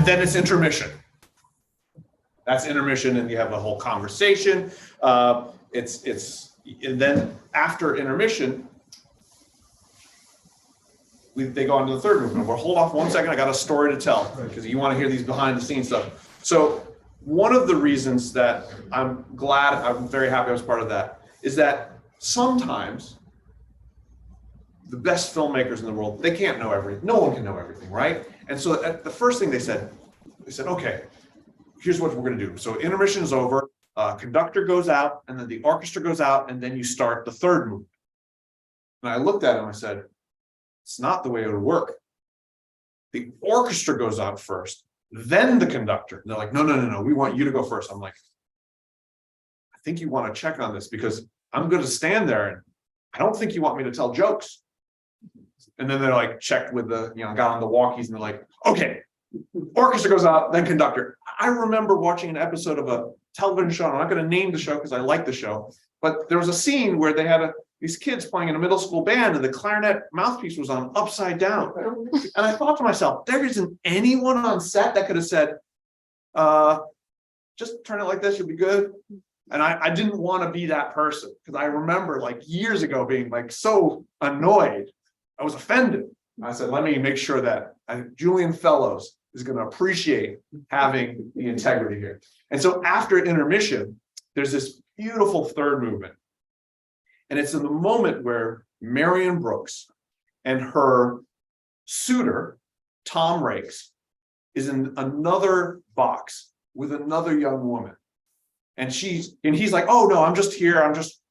Then it's intermission. That's intermission, and you have a whole conversation. And then after intermission, they go on to the third movement. Well, hold off 1 second. I got a story to tell, because you want to hear these behind the scenes stuff. So one of the reasons that I'm very happy I was part of that, is that sometimes the best filmmakers in the world, they can't know everything. No one can know everything, right? And so the first thing they said, okay, here's what we're going to do. So intermission is over, conductor goes out, and then the orchestra goes out, and then you start the third movement. And I looked at him and I said, it's not the way it would work. The orchestra goes out first, then the conductor. And they're like, no, we want you to go first. I'm like, I think you want to check on this, because I'm going to stand there and I don't think you want me to tell jokes. And then they're like, checked with the, got on the walkies, and they're like, okay, orchestra goes out, then conductor. I remember watching an episode of a television show. I'm not going to name the show because I like the show, but there was a scene where they had these kids playing in a middle school band and the clarinet mouthpiece was on upside down. And I thought to myself, there isn't anyone on set that could have said, just turn it like this, you'll be good. And I didn't want to be that person, because I remember like years ago being like so annoyed. I was offended. I said, let me make sure that Julian Fellows is going to appreciate having the integrity here. And so after intermission, there's this beautiful third movement. And it's in the moment where Marion Brooks and her suitor, Tom Rakes, is in another box with another young woman. And he's like, oh no, I'm just here.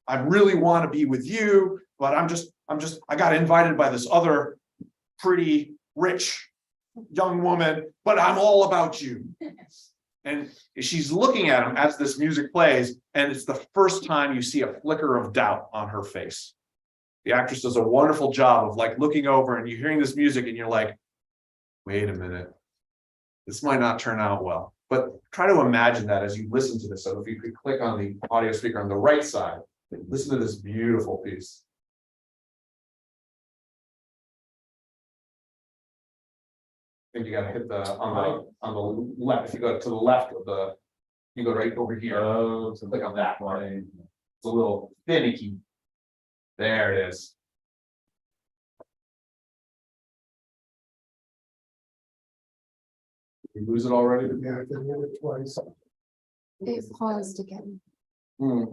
I really want to be with you, but I got invited by this other pretty rich young woman, but I'm all about you. And she's looking at him as this music plays, and it's the first time you see a flicker of doubt on her face. The actress does a wonderful job of like looking over and you're hearing this music and you're like, wait a minute, this might not turn out well. But try to imagine that as you listen to this. So if you could click on the audio speaker on the right side, listen to this beautiful piece. I think you gotta hit the on the left. If you go to the left of you go right over here. Oh, So click on that one. It's a little finicky. There it is. Did we lose it already? Yeah, I can hear it twice. It paused again. Hmm.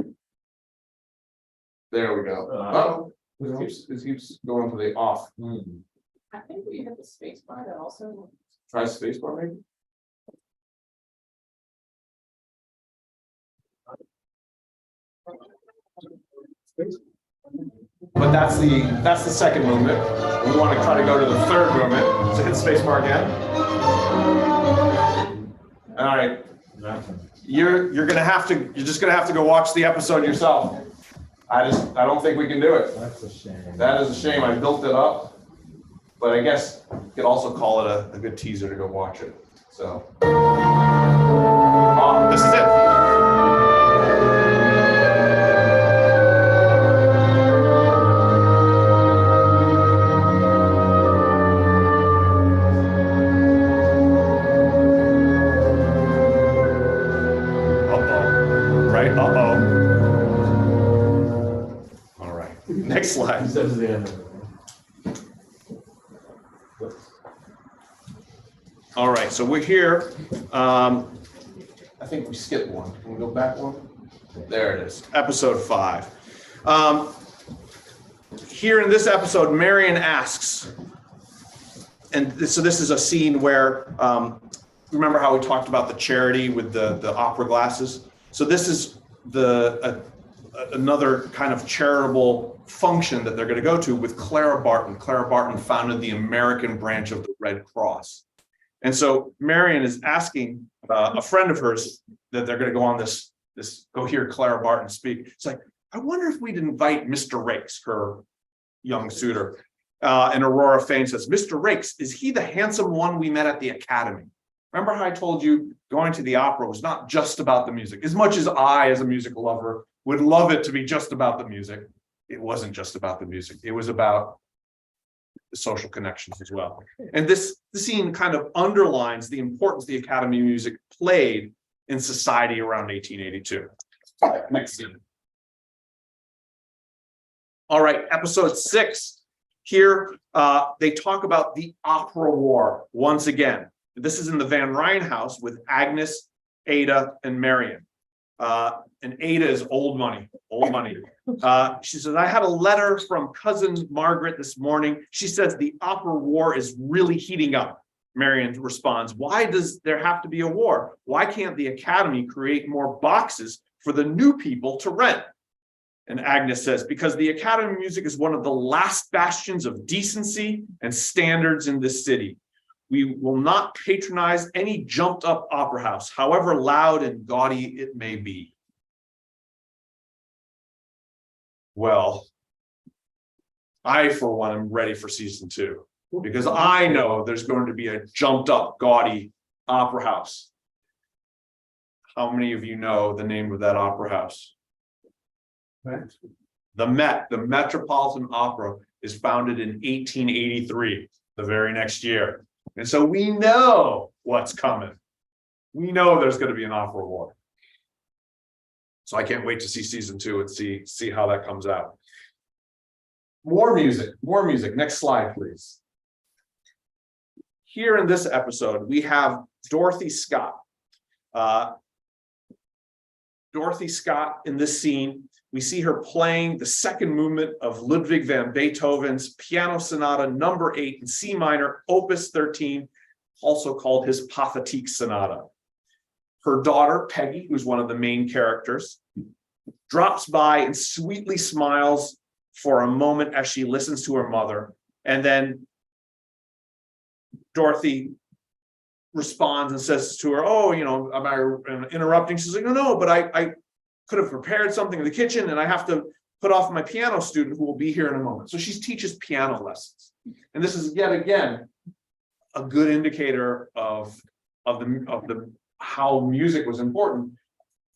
There we go. Oh, it keeps going to the off. I think we hit the space bar that also. Try spacebar maybe. But that's the second movement. We want to try to go to the third movement. So hit spacebar again. All right. You're just gonna have to go watch the episode yourself. I don't think we can do it. That's a shame. That is a shame. I built it up, but I guess you could also call it a good teaser to go watch it. So, this is it. Right? All right. Next slide. He says at the end. All right, so we're here. I think we skipped one. Can we go back one? There it is, episode 5. Here in this episode, Marion asks, and so this is a scene where, remember how we talked about the charity with the opera glasses? So this is another kind of charitable function that they're going to go to with Clara Barton. Clara Barton founded the American branch of the Red Cross. And so Marion is asking a friend of hers that they're going to go on this go hear Clara Barton speak. It's like, I wonder if we'd invite Mr. Rakes, her young suitor. And Aurora Fane says, Mr. Rakes, is he the handsome one we met at the academy? Remember how I told you going to the opera was not just about the music. As much as I, as a music lover, would love it to be just about the music, it wasn't just about the music. It was about the social connections as well. And this scene kind of underlines the importance the Academy of Music played in society around 1882. Next scene. All right, episode 6. Here, they talk about the opera war once again. This is in the Van Ryn house with Agnes, Ada, and Marion. And Ada is old money. She says, I had a letter from cousin Margaret this morning. She says the opera war is really heating up. Marion responds, why does there have to be a war? Why can't the Academy create more boxes for the new people to rent? And Agnes says, because the Academy of Music is one of the last bastions of decency and standards in this city. We will not patronize any jumped up opera house, however loud and gaudy it may be. Well, I, for one, am ready for season 2 because I know there's going to be a jumped up, gaudy opera house. How many of you know the name of that opera house? The Met, the Metropolitan Opera, is founded in 1883, the very next year. And so we know what's coming. We know there's going to be an opera war. So I can't wait to see season 2 and see how that comes out. More music, more music. Next slide, please. Here in this episode, we have Dorothy Scott. Dorothy Scott in this scene, we see her playing the second movement of Ludwig van Beethoven's Piano Sonata number 8 in C minor, opus 13, also called his Pathetique Sonata. Her daughter, Peggy, who's one of the main characters, drops by and sweetly smiles for a moment as she listens to her mother. And then Dorothy responds and says to her, oh, you know, am I interrupting? She's like, no, but I could have prepared something in the kitchen and I have to put off my piano student who will be here in a moment. So she teaches piano lessons. And this is yet again a good indicator of the how music was important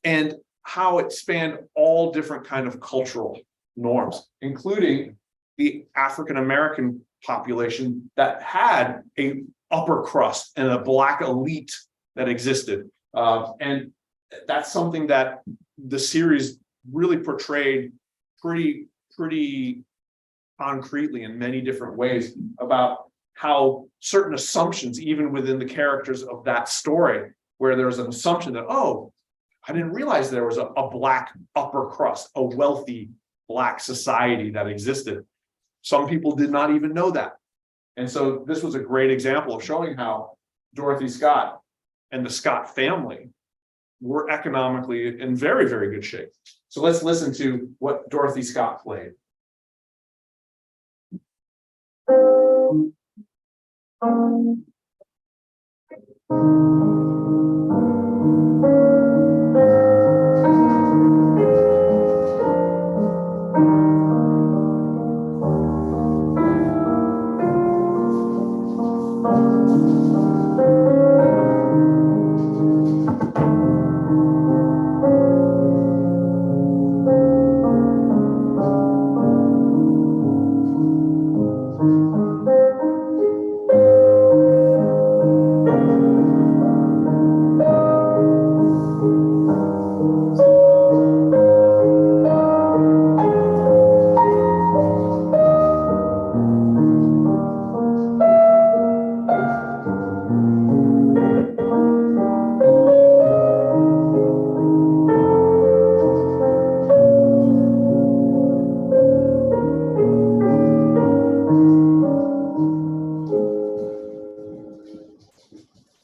and how it spanned all different kind of cultural norms, including the African-American population that had a upper crust and a Black elite that existed. And that's something that the series really portrayed pretty concretely in many different ways about how certain assumptions, even within the characters of that story, where there's an assumption that, oh, I didn't realize there was a Black upper crust, a wealthy Black society that existed. Some people did not even know that. And so this was a great example of showing how Dorothy Scott and the Scott family were economically in very, very good shape. So let's listen to what Dorothy Scott played.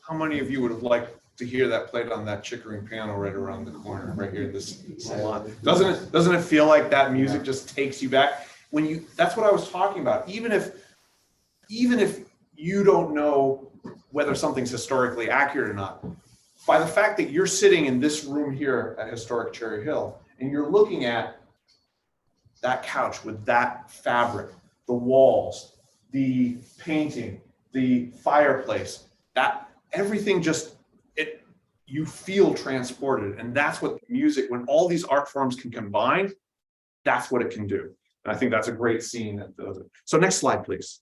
How many of you would have liked to hear that played on that Chickering piano right around the corner, right here in this salon? Doesn't it feel like that music just takes you back? That's what I was talking about. Even if you don't know whether something's historically accurate or not, by the fact that you're sitting in this room here at Historic Cherry Hill and you're looking at that couch with that fabric, the walls, the painting, the fireplace, that everything you feel transported. And that's what music, when all these art forms can combine, that's what it can do. And I think that's a great scene. So next slide, please.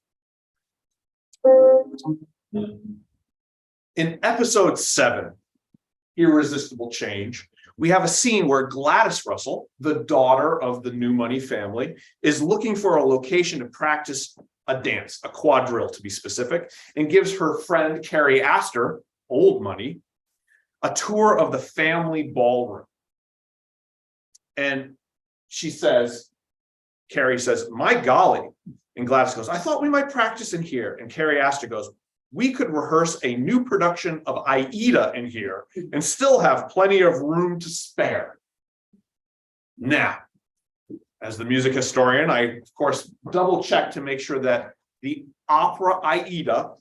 In episode 7, Irresistible Change, we have a scene where Gladys Russell, the daughter of the New Money family, is looking for a location to practice a dance, a quadrille to be specific, and gives her friend Carrie Astor, Old Money, a tour of the family ballroom. And Carrie says, my golly. And Gladys goes, I thought we might practice in here. And Carrie Astor goes, we could rehearse a new production of Aida in here and still have plenty of room to spare. Now, as the music historian, I, of course, double checked to make sure that the opera Aida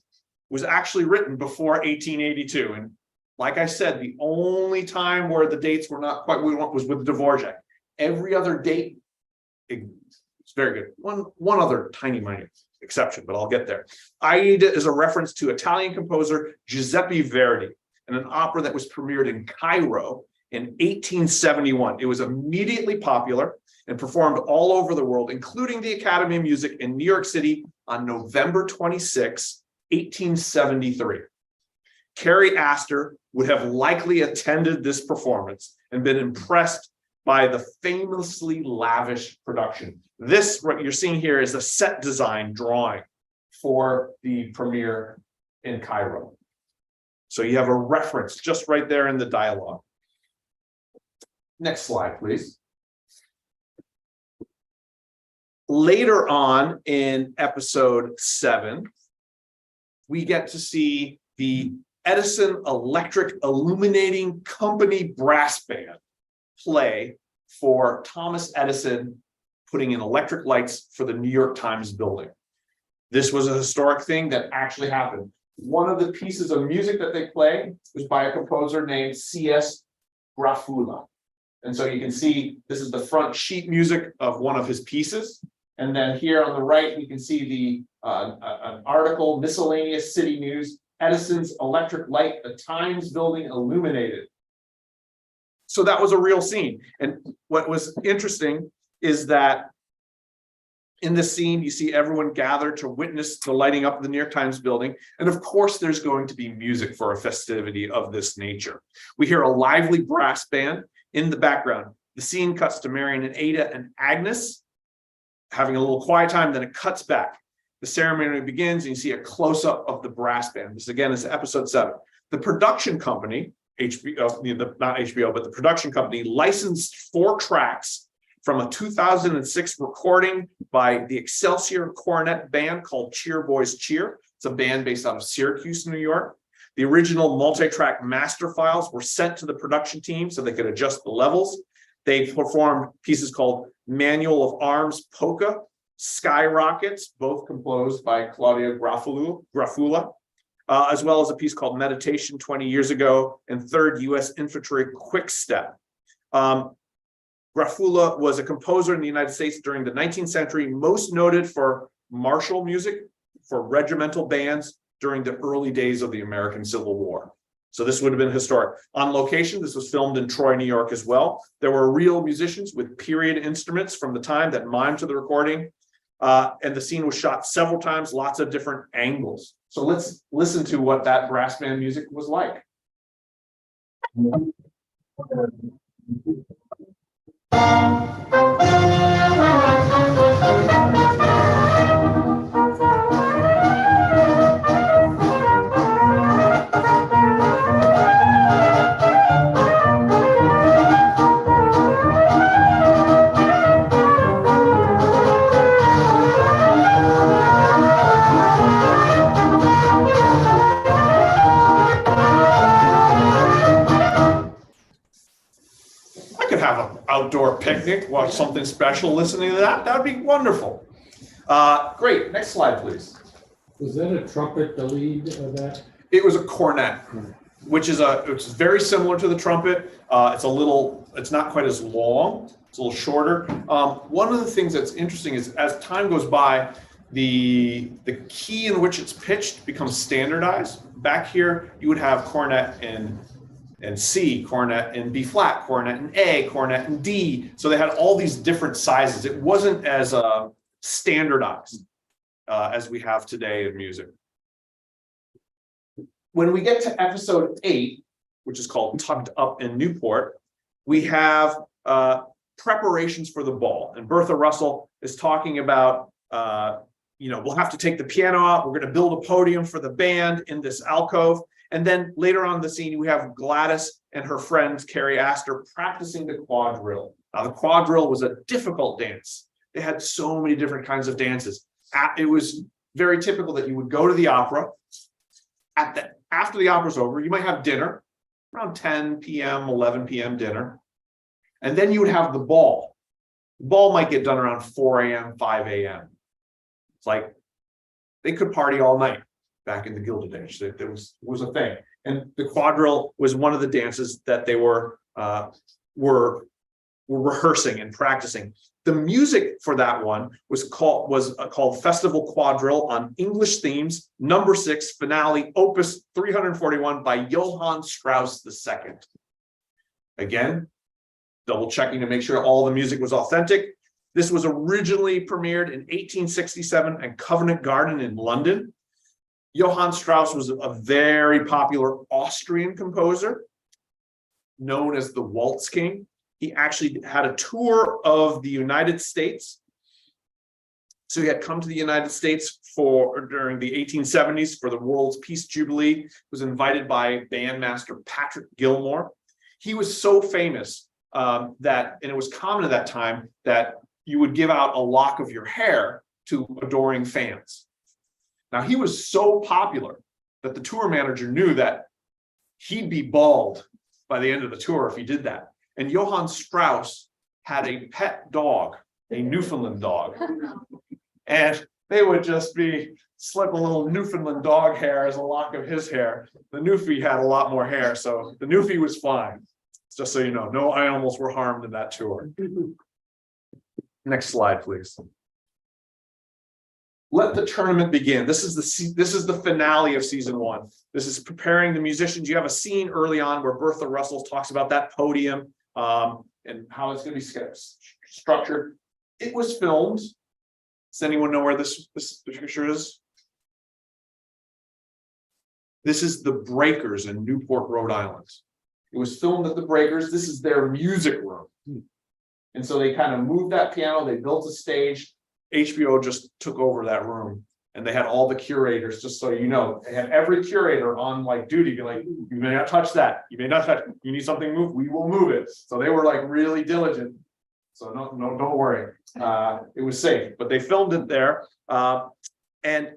was actually written before 1882. And like I said, the only time where the dates were not quite what we want was with Dvorak. Every other date, it's very good. One other tiny minor exception, but I'll get there. Aida is a reference to Italian composer Giuseppe Verdi and an opera that was premiered in Cairo in 1871. It was immediately popular. and performed all over the world, including the Academy of Music in New York City on November 26, 1873. Carrie Astor would have likely attended this performance and been impressed by the famously lavish production. This, what you're seeing here, is a set design drawing for the premiere in Cairo. So you have a reference just right there in the dialogue. Next slide, please. Later on in episode 7, we get to see the Edison Electric Illuminating Company brass band play for Thomas Edison, putting in electric lights for the New York Times building. This was a historic thing that actually happened. One of the pieces of music that they play was by a composer named C.S. Grafula. And so you can see this is the front sheet music of one of his pieces. And then here on the right, you can see the an article, Miscellaneous City News, Edison's electric light, the Times building illuminated. So that was a real scene. And what was interesting is that in this scene, you see everyone gathered to witness the lighting up of the New York Times building. And of course, there's going to be music for a festivity of this nature. We hear a lively brass band in the background. The scene cuts to Marion and Ada and Agnes having a little quiet time, then it cuts back. The ceremony begins and you see a close-up of the brass band. This again is episode 7. The production company, HBO, not HBO, but the production company licensed 4 tracks from a 2006 recording by the Excelsior Cornet Band called Cheer Boys Cheer. It's a band based out of Syracuse, New York. The original multi-track master files were sent to the production team so they could adjust the levels. They performed pieces called Manual of Arms Polka, Skyrockets, both composed by Claudia Grafula, as well as a piece called Meditation 20 years ago, and 3rd U.S. Infantry Quick Step. Grafula was a composer in the United States during the 19th century, most noted for martial music for regimental bands during the early days of the American Civil War. So this would have been historic. On location, this was filmed in Troy, New York as well. There were real musicians with period instruments from the time that mimed to the recording. And the scene was shot several times, lots of different angles. So let's listen to what that brass band music was like. Have an outdoor picnic, watch something special, listening to that. That would be wonderful. Great. Next slide, please. Was that a trumpet, the lead of that? It was a cornet, which is it's very similar to the trumpet. It's not quite as long. It's a little shorter. One of the things that's interesting is as time goes by, the key in which it's pitched becomes standardized. Back here, you would have cornet in C, cornet in B flat, cornet in A, cornet in D. So they had all these different sizes. It wasn't as standardized as we have today in music. When we get to episode 8, which is called Tucked Up in Newport, we have preparations for the ball. And Bertha Russell is talking about, we'll have to take the piano out. We're going to build a podium for the band in this alcove. And then later on in the scene, we have Gladys and her friends, Carrie Astor, practicing the quadrille. Now, the quadrille was a difficult dance. They had so many different kinds of dances. It was very typical that you would go to the opera. After the opera's over, you might have dinner, around 10 p.m., 11 p.m. dinner. And then you would have the ball. The ball might get done around 4 a.m., 5 a.m. It's like they could party all night. Back in the Gilded Age, there was a thing, and the quadrille was one of the dances that they were rehearsing and practicing. The music for that one was called Festival Quadrille on English Themes, number 6, finale, Opus 341 by Johann Strauss II. Again, double checking to make sure all the music was authentic. This was originally premiered in 1867 at Covent Garden in London. Johann Strauss was a very popular Austrian composer, known as the Waltz King. He actually had a tour of the United States. So he had come to the United States during the 1870s for the World's Peace Jubilee. He was invited by bandmaster Patrick Gilmore. He was so famous and it was common at that time that you would give out a lock of your hair to adoring fans. Now, he was so popular that the tour manager knew that he'd be bald by the end of the tour if he did that. And Johann Strauss had a pet dog, a Newfoundland dog. And they would just slip a little Newfoundland dog hair as a lock of his hair. The Newfie had a lot more hair, so the Newfie was fine. Just so you know, no animals were harmed in that tour. Next slide, please. Let the tournament begin. This is the finale of season 1. This is preparing the musicians. You have a scene early on where Bertha Russell talks about that podium and how it's going to be structured. It was filmed. Does anyone know where this picture is? This is the Breakers in Newport, Rhode Island. It was filmed at the Breakers. This is their music room. And so they kind of moved that piano. They built a stage. HBO just took over that room, and they had all the curators, just so you know, they had every curator on like duty, be like, you may not touch that, you may not touch it. You need something moved, we will move it. So they were like really diligent. So no, don't worry. It was safe, but they filmed it there. And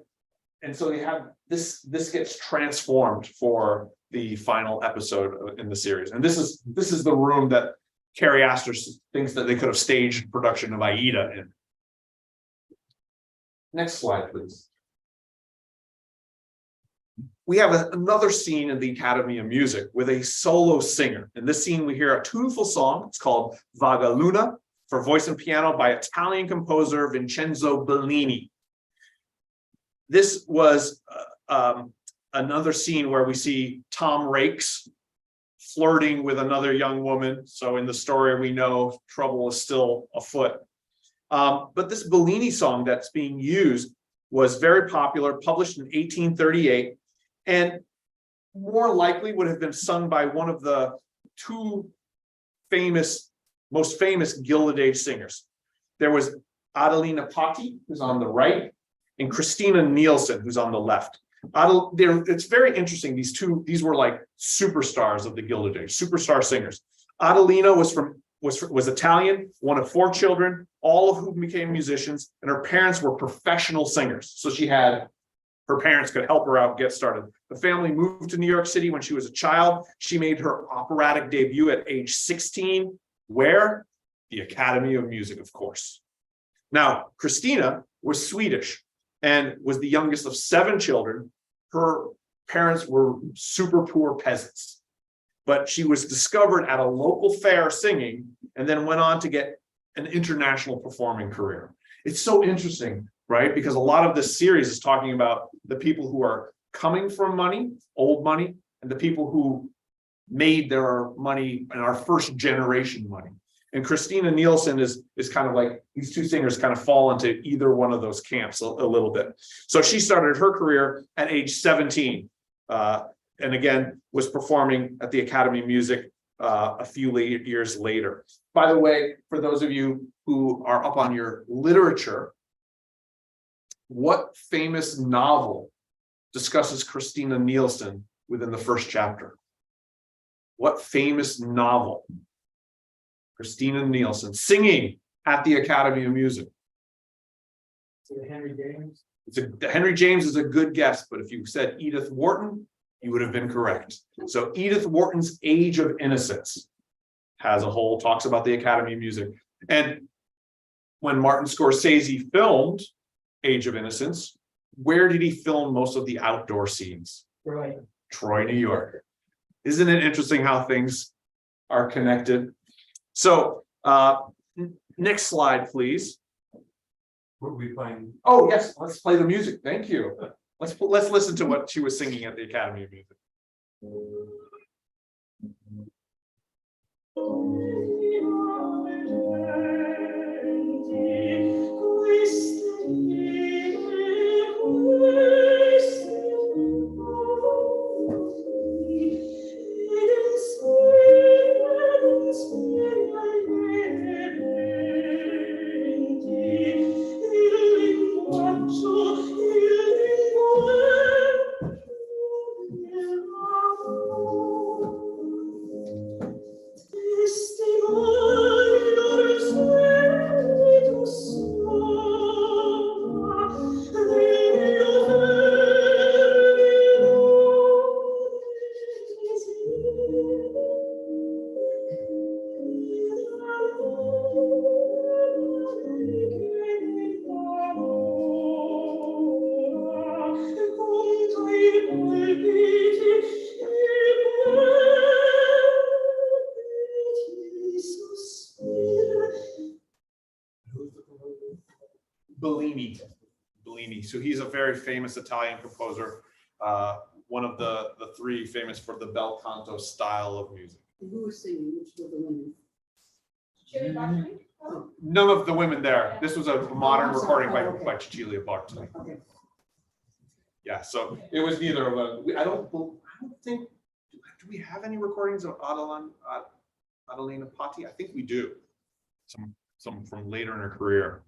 so they have this gets transformed for the final episode in the series. And this is the room that Carrie Astor thinks that they could have staged production of Aida in. Next slide, please. We have another scene in the Academy of Music with a solo singer. In this scene, we hear a tuneful song. It's called Vaga Luna for voice and piano by Italian composer Vincenzo Bellini. This was another scene where we see Tom Rakes flirting with another young woman. So in the story, we know trouble is still afoot. But this Bellini song that's being used was very popular, published in 1838, and more likely would have been sung by one of the two most famous Gilded Age singers. There was Adelina Patti, who's on the right, and Christina Nielsen, who's on the left. It's very interesting. These were like superstars of the Gilded Age, superstar singers. Adelina was Italian, one of 4 children, all of whom became musicians, and her parents were professional singers. So her parents could help her out get started. The family moved to New York City when she was a child. She made her operatic debut at age 16. Where? The Academy of Music, of course. Now, Christina was Swedish and was the youngest of 7 children. Her parents were super poor peasants. But she was discovered at a local fair singing and then went on to get an international performing career. It's so interesting, right? Because a lot of this series is talking about the people who are coming from money, old money, and the people who made their money and our first generation money. And Christina Nielsen is kind of like, these two singers kind of fall into either one of those camps a little bit. So she started her career at age 17. And again, was performing at the Academy of Music a few years later. By the way, for those of you who are up on your literature, what famous novel discusses Christina Nielsen within the first chapter? What famous novel? Christina Nielsen singing at the Academy of Music. Henry James? Henry James is a good guess, but if you said Edith Wharton, you would have been correct. So Edith Wharton's Age of Innocence talks about the Academy of Music. And when Martin Scorsese filmed Age of Innocence, where did he film most of the outdoor scenes? Right. Troy, New York. Isn't it interesting how things are connected? So next slide, please. What we find. Oh, yes, let's play the music. Thank you. Let's listen to what she was singing at the Academy of Music. Bellini. So he's a very famous Italian composer. One of the three famous for the bel canto style of music. Who was singing, which were the women? Cherry Barkley? None of the women there. This was a modern I'm sorry. recording Oh, by okay. Cecilia Bartoli. Okay. Yeah, so it was neither of them. I don't think, do we have any recordings of Adelina Patti? I think we do. Some from later in her career.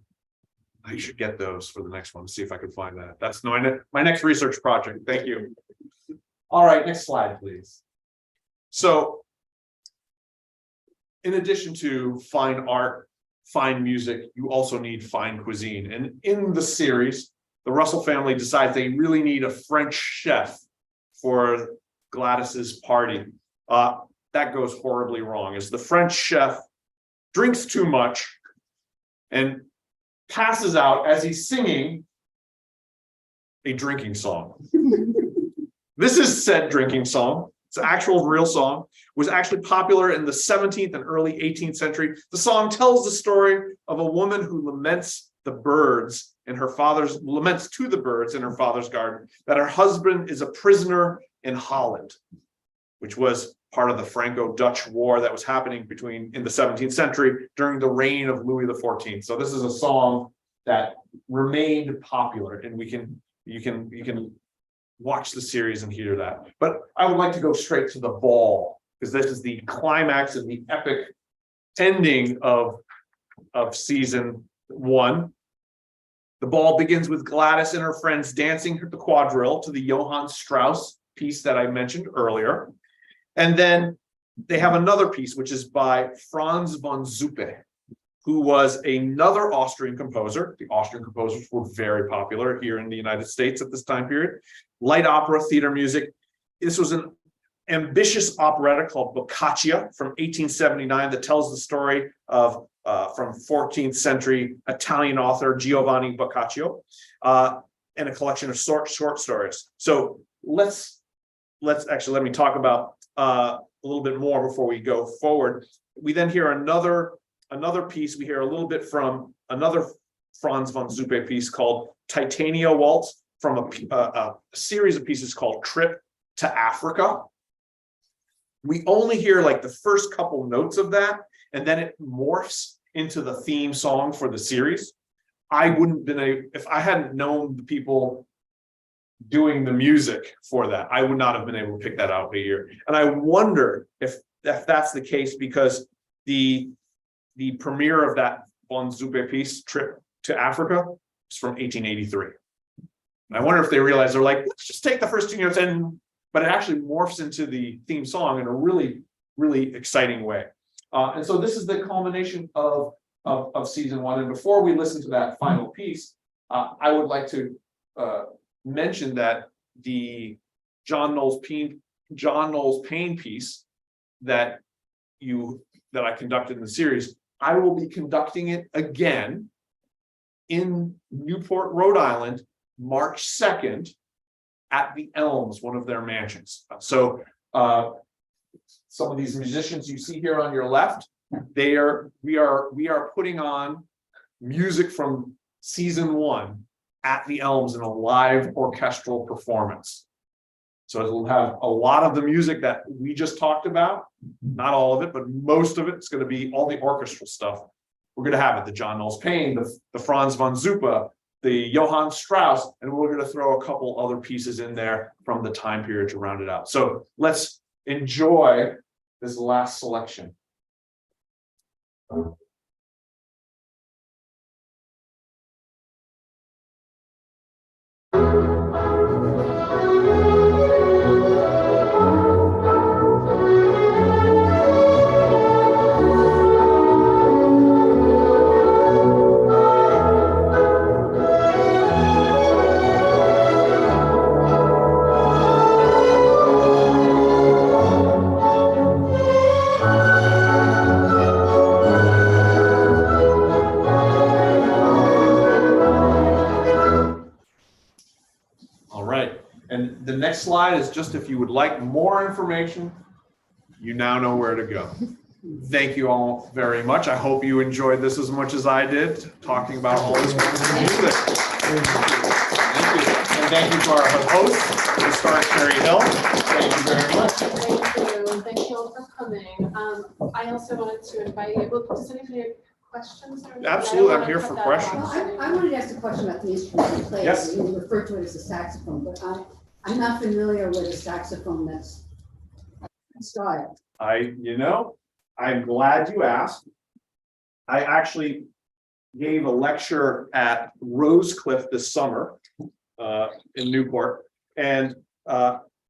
I should get those for the next one, see if I can find that. That's my next research project. Thank you. All right, next slide, please. So in addition to fine art, fine music, you also need fine cuisine. And in the series, the Russell family decides they really need a French chef for Gladys's party. That goes horribly wrong, as the French chef drinks too much and passes out as he's singing a drinking song. This is said drinking song. It's an actual real song, was actually popular in the 17th and early 18th century. The song tells the story of a woman who laments to the birds in her father's garden, that her husband is a prisoner in Holland, which was part of the Franco-Dutch War that was happening in the 17th century during the reign of Louis XIV. So this is a song that remained popular, and you can watch the series and hear that. But I would like to go straight to the ball, because this is the climax and the epic ending of season 1. The ball begins with Gladys and her friends dancing the quadrille to the Johann Strauss piece that I mentioned earlier. And then they have another piece, which is by Franz von Zuppe, who was another Austrian composer. The Austrian composers were very popular here in the United States at this time period. Light opera, theater music. This was an ambitious operetta called Boccaccia from 1879 that tells the story of from 14th century Italian author Giovanni Boccaccio, and a collection of short stories. So let me talk about a little bit more before we go forward. We then hear another piece. We hear a little bit from another Franz von Zuppe piece called Titania Waltz, from a series of pieces called Trip to Africa. We only hear like the first couple notes of that, and then it morphs into the theme song for the series. If I hadn't known the people doing the music for that, I would not have been able to pick that out here. And I wonder if that's the case, because the premiere of that von Zuppe piece, Trip to Africa, is from 1883. And I wonder if they realized, they're like, let's just take the first 2 notes, but it actually morphs into the theme song in a really, really exciting way. And so this is the culmination of season 1. And before we listen to that final piece, I would like to mention that the John Knowles Paine piece that I conducted in the series, I will be conducting it again in Newport, Rhode Island, March 2nd at the Elms, one of their mansions. So some of these musicians you see here on your left, we are putting on music from season 1 at the Elms in a live orchestral performance. So it will have a lot of the music that we just talked about, not all of it, but most of it's going to be all the orchestral stuff. We're going to have it, the John Knowles Paine, the Franz von Zuppe, the Johann Strauss, and we're going to throw a couple other pieces in there from the time period to round it out. So let's enjoy this last selection. The next slide is just if you would like more information, you now know where to go. Thank you all very much. I hope you enjoyed this as much as I did, talking about all this wonderful music. Thank you. And thank you to our host, Historic Cherry Hill. Thank you very much. Thank you all for coming. I also wanted to invite you, well, does anybody have questions? or anything? Absolutely, I I'm don't here wanna for cut that questions. off. Well, I wanted to ask a question about the instrument you play. Yes. You refer to it as a saxophone, but I'm not familiar with a saxophone that's style. I'm glad you asked. I actually gave a lecture at Rosecliff this summer in Newport. And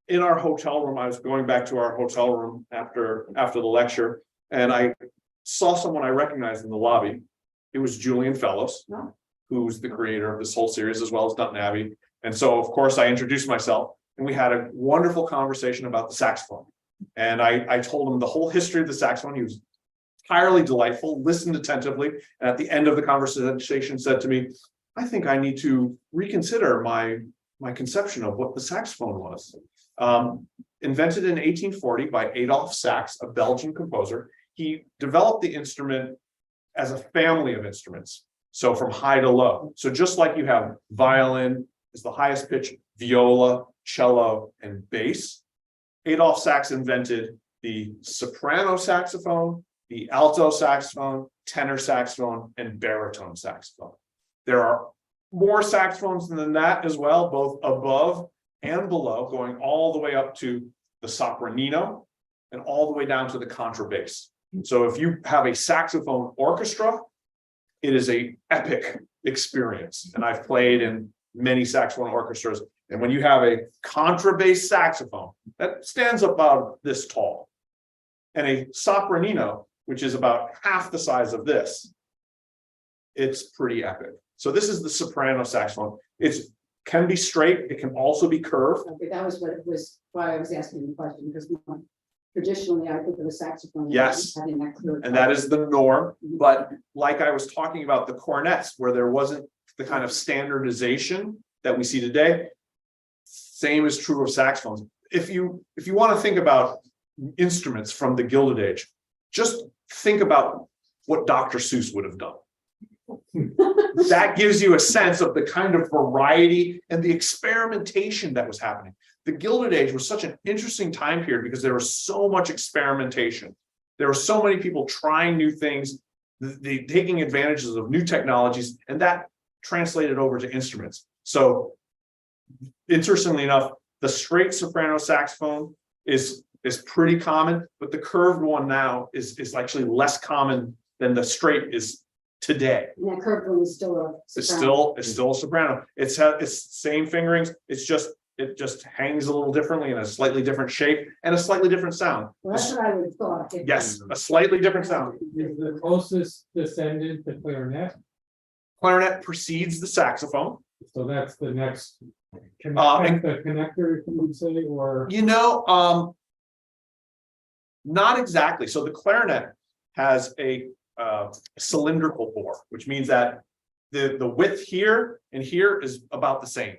in our hotel room, I was going back to our hotel room after the lecture, and I saw someone I recognized in the lobby. It was Julian Fellows, Oh. who's the creator of this whole series, as well as Downton Abbey. And so, of course, I introduced myself, and we had a wonderful conversation about the saxophone. And I told him the whole history of the saxophone. He was entirely delightful, listened attentively, and at the end of the conversation said to me, I think I need to reconsider my conception of what the saxophone was. Invented in 1840 by Adolphe Sax, a Belgian composer. He developed the instrument as a family of instruments, so from high to low. So just like you have violin is the highest pitch, viola, cello, and bass, Adolphe Sax invented the soprano saxophone, the alto saxophone, tenor saxophone, and baritone saxophone. There are more saxophones than that as well, both above and below, going all the way up to the sopranino and all the way down to the contrabass. So if you have a saxophone orchestra, it is an epic experience. And I've played in many saxophone orchestras. And when you have a contrabass saxophone that stands about this tall, and a sopranino, which is about half the size of this, it's pretty epic. So this is the soprano saxophone. It can be straight. It can also be curved. Okay, that was what it was, why I was asking the question, because traditionally I think of a saxophone. as Yes. having that clear And that is the norm. But like I was talking about the cornets, where there wasn't the kind of standardization that we see today, same is true of saxophones. If you want to think about instruments from the Gilded Age, just think about what Dr. Seuss would have done. That gives you a sense of the kind of variety and the experimentation that was happening. The Gilded Age was such an interesting time period because there was so much experimentation. There were so many people trying new things, taking advantages of new technologies, and that translated over to instruments. So interestingly enough, the straight soprano saxophone is pretty common, but the curved one now is actually less common than the straight is today. And that curved one is still a It's soprano. still a soprano. It's same fingerings. It just hangs a little differently in a slightly different shape and a slightly different sound. Well, that's what I would have thought. Yes, a slightly different sound. Is the closest descendant the clarinet? Clarinet precedes the saxophone. So that's the next. And- The connector, you would say, or? Not exactly. So the clarinet has a cylindrical bore, which means that the width here and here is about the same.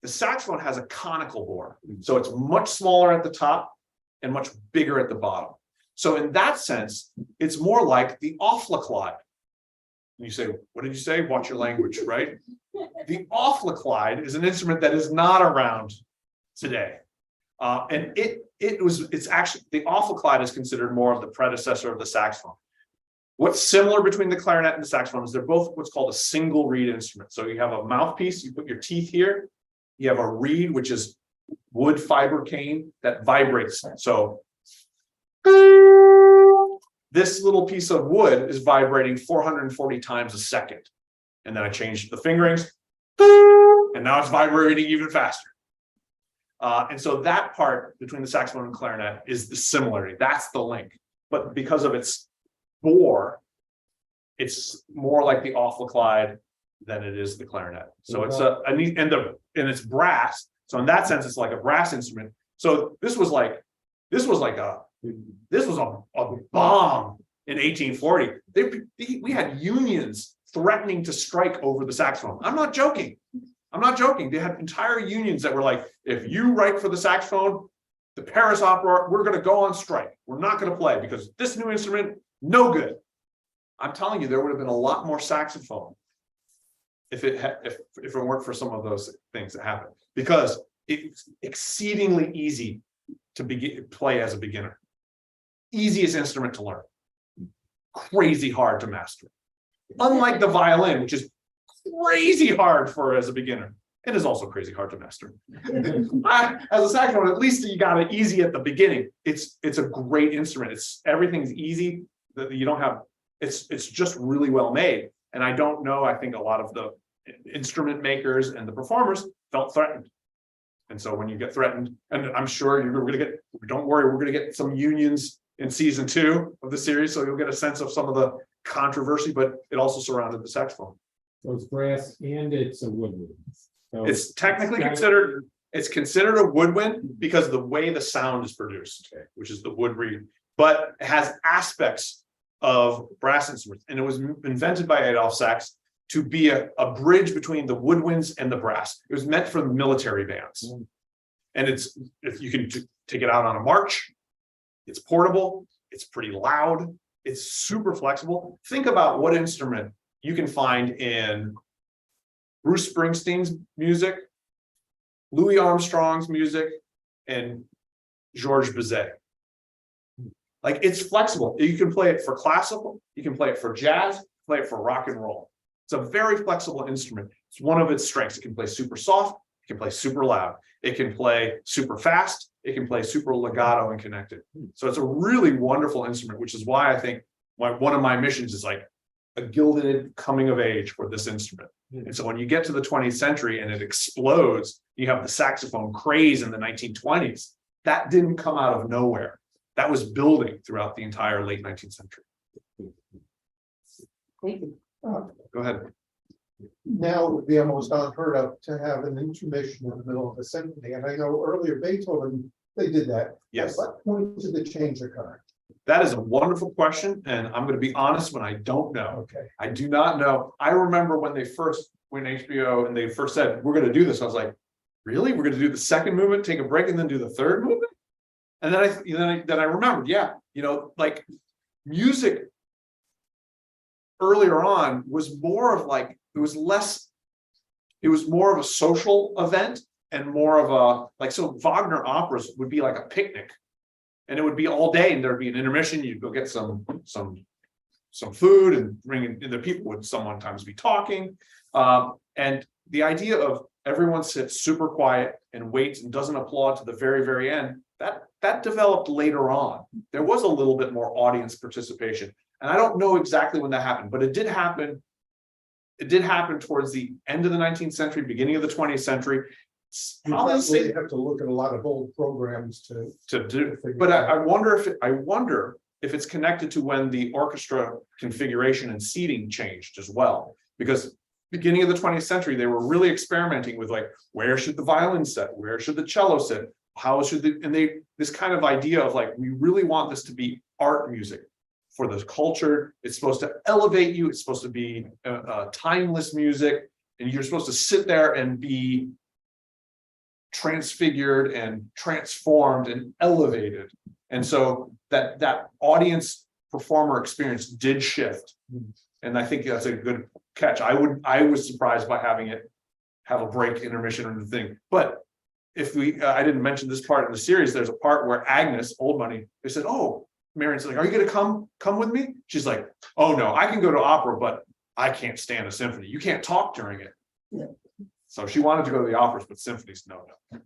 The saxophone has a conical bore, so it's much smaller at the top and much bigger at the bottom. So in that sense, it's more like the Offlaclyde. And you say, what did you say? Watch your language, right? The Offlaclyde is an instrument that is not around today. And it's actually, the Offlaclyde is considered more of the predecessor of the saxophone. What's similar between the clarinet and the saxophone is they're both what's called a single reed instrument. So you have a mouthpiece, you put your teeth here, you have a reed, which is wood fiber cane that vibrates. So this little piece of wood is vibrating 440 times a second. And then I changed the fingerings, and now it's vibrating even faster. And so that part between the saxophone and clarinet is the similarity. That's the link. But because of its bore, it's more like the Offlaclyde than it is the clarinet. So it's a neat, and it's brass. So in that sense, it's like a brass instrument. So this was a bomb in 1840. We had unions threatening to strike over the saxophone. I'm not joking. They had entire unions that were like, if you write for the saxophone, the Paris Opera, we're gonna go on strike. We're not gonna play because this new instrument, no good. I'm telling you, there would have been a lot more saxophone. If it had, if it weren't for some of those things that happened, because it's exceedingly easy to play as a beginner. Easiest instrument to learn. Crazy hard to master. Unlike the violin, which is crazy hard for as a beginner. It is also crazy hard to master. As a saxophone, at least you got it easy at the beginning. It's a great instrument. Everything's easy. That you don't have. It's just really well made. And I don't know. I think a lot of the instrument makers and the performers felt threatened. And so when you get threatened, and I'm sure you're going to get. Don't worry, we're going to get some unions in season 2 of the series, so you'll get a sense of some of the controversy. But it also surrounded the saxophone. So it's brass and it's a woodwind. So It's technically considered, it's considered a woodwind because of the way the sound is produced, which is the wood reed, but it has aspects of brass instruments. And it was invented by Adolph Sax to be a bridge between the woodwinds and the brass. It was meant for military bands. And if you can take it out on a march, it's portable, it's pretty loud, it's super flexible. Think about what instrument you can find in Bruce Springsteen's music, Louis Armstrong's music, and Georges Bizet. Like, it's flexible. You can play it for classical, you can play it for jazz, play it for rock and roll. It's a very flexible instrument. It's one of its strengths. It can play super soft, it can play super loud, it can play super fast, it can play super legato and connected. So it's a really wonderful instrument, which is why I think one of my missions is like a gilded coming of age for this instrument. And so when you get to the 20th century and it explodes, you have the saxophone craze in the 1920s. That didn't come out of nowhere. That was building throughout the entire late 19th century. Thank you. Go ahead. Now it would be almost unheard of to have an intermission in the middle of a symphony. And I know earlier Beethoven, they did that. Yes. At what point did the change occur? That is a wonderful question. And I'm going to be honest when I don't know. Okay. I do not know. I remember when HBO and they first said, we're going to do this. I was like, really? We're going to do the second movement, take a break, and then do the third movement? And then I remembered, yeah, like music earlier on was more of like, it was more of a social event and more of so Wagner operas would be like a picnic. And it would be all day, and there'd be an intermission. You'd go get some food and bring in. The people would sometimes be talking, and the idea of everyone sits super quiet and waits and doesn't applaud to the very, very end. That developed later on. There was a little bit more audience participation, and I don't know exactly when that happened, but it did happen. It did happen towards the end of the 19th century, beginning of the 20th century. You probably have to look at a lot of old programs to do, but I wonder if it's connected to when the orchestra configuration and seating changed as well, because beginning of the 20th century, they were really experimenting with like, where should the violin sit? Where should the cello sit? How should this kind of idea of like, we really want this to be art music for the culture. It's supposed to elevate you. It's supposed to be timeless music. And you're supposed to sit there and be transfigured and transformed and elevated. And so that audience performer experience did shift. And I think that's a good catch. I was surprised by having it have a break, intermission, or the thing. But if I didn't mention this part in the series, there's a part where Agnes, Old Money, they said, oh, Marion's like, are you going to come with me? She's like, oh no, I can go to opera, but I can't stand a symphony. You can't talk during it. Yeah. So she wanted to go to the operas, but symphonies, no. Do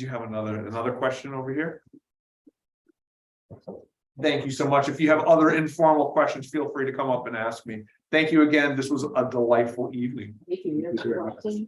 you have another question over here? Thank you so much. If you have other informal questions, feel free to come up and ask me. Thank you again. This was a delightful evening. Thank you. Thank you.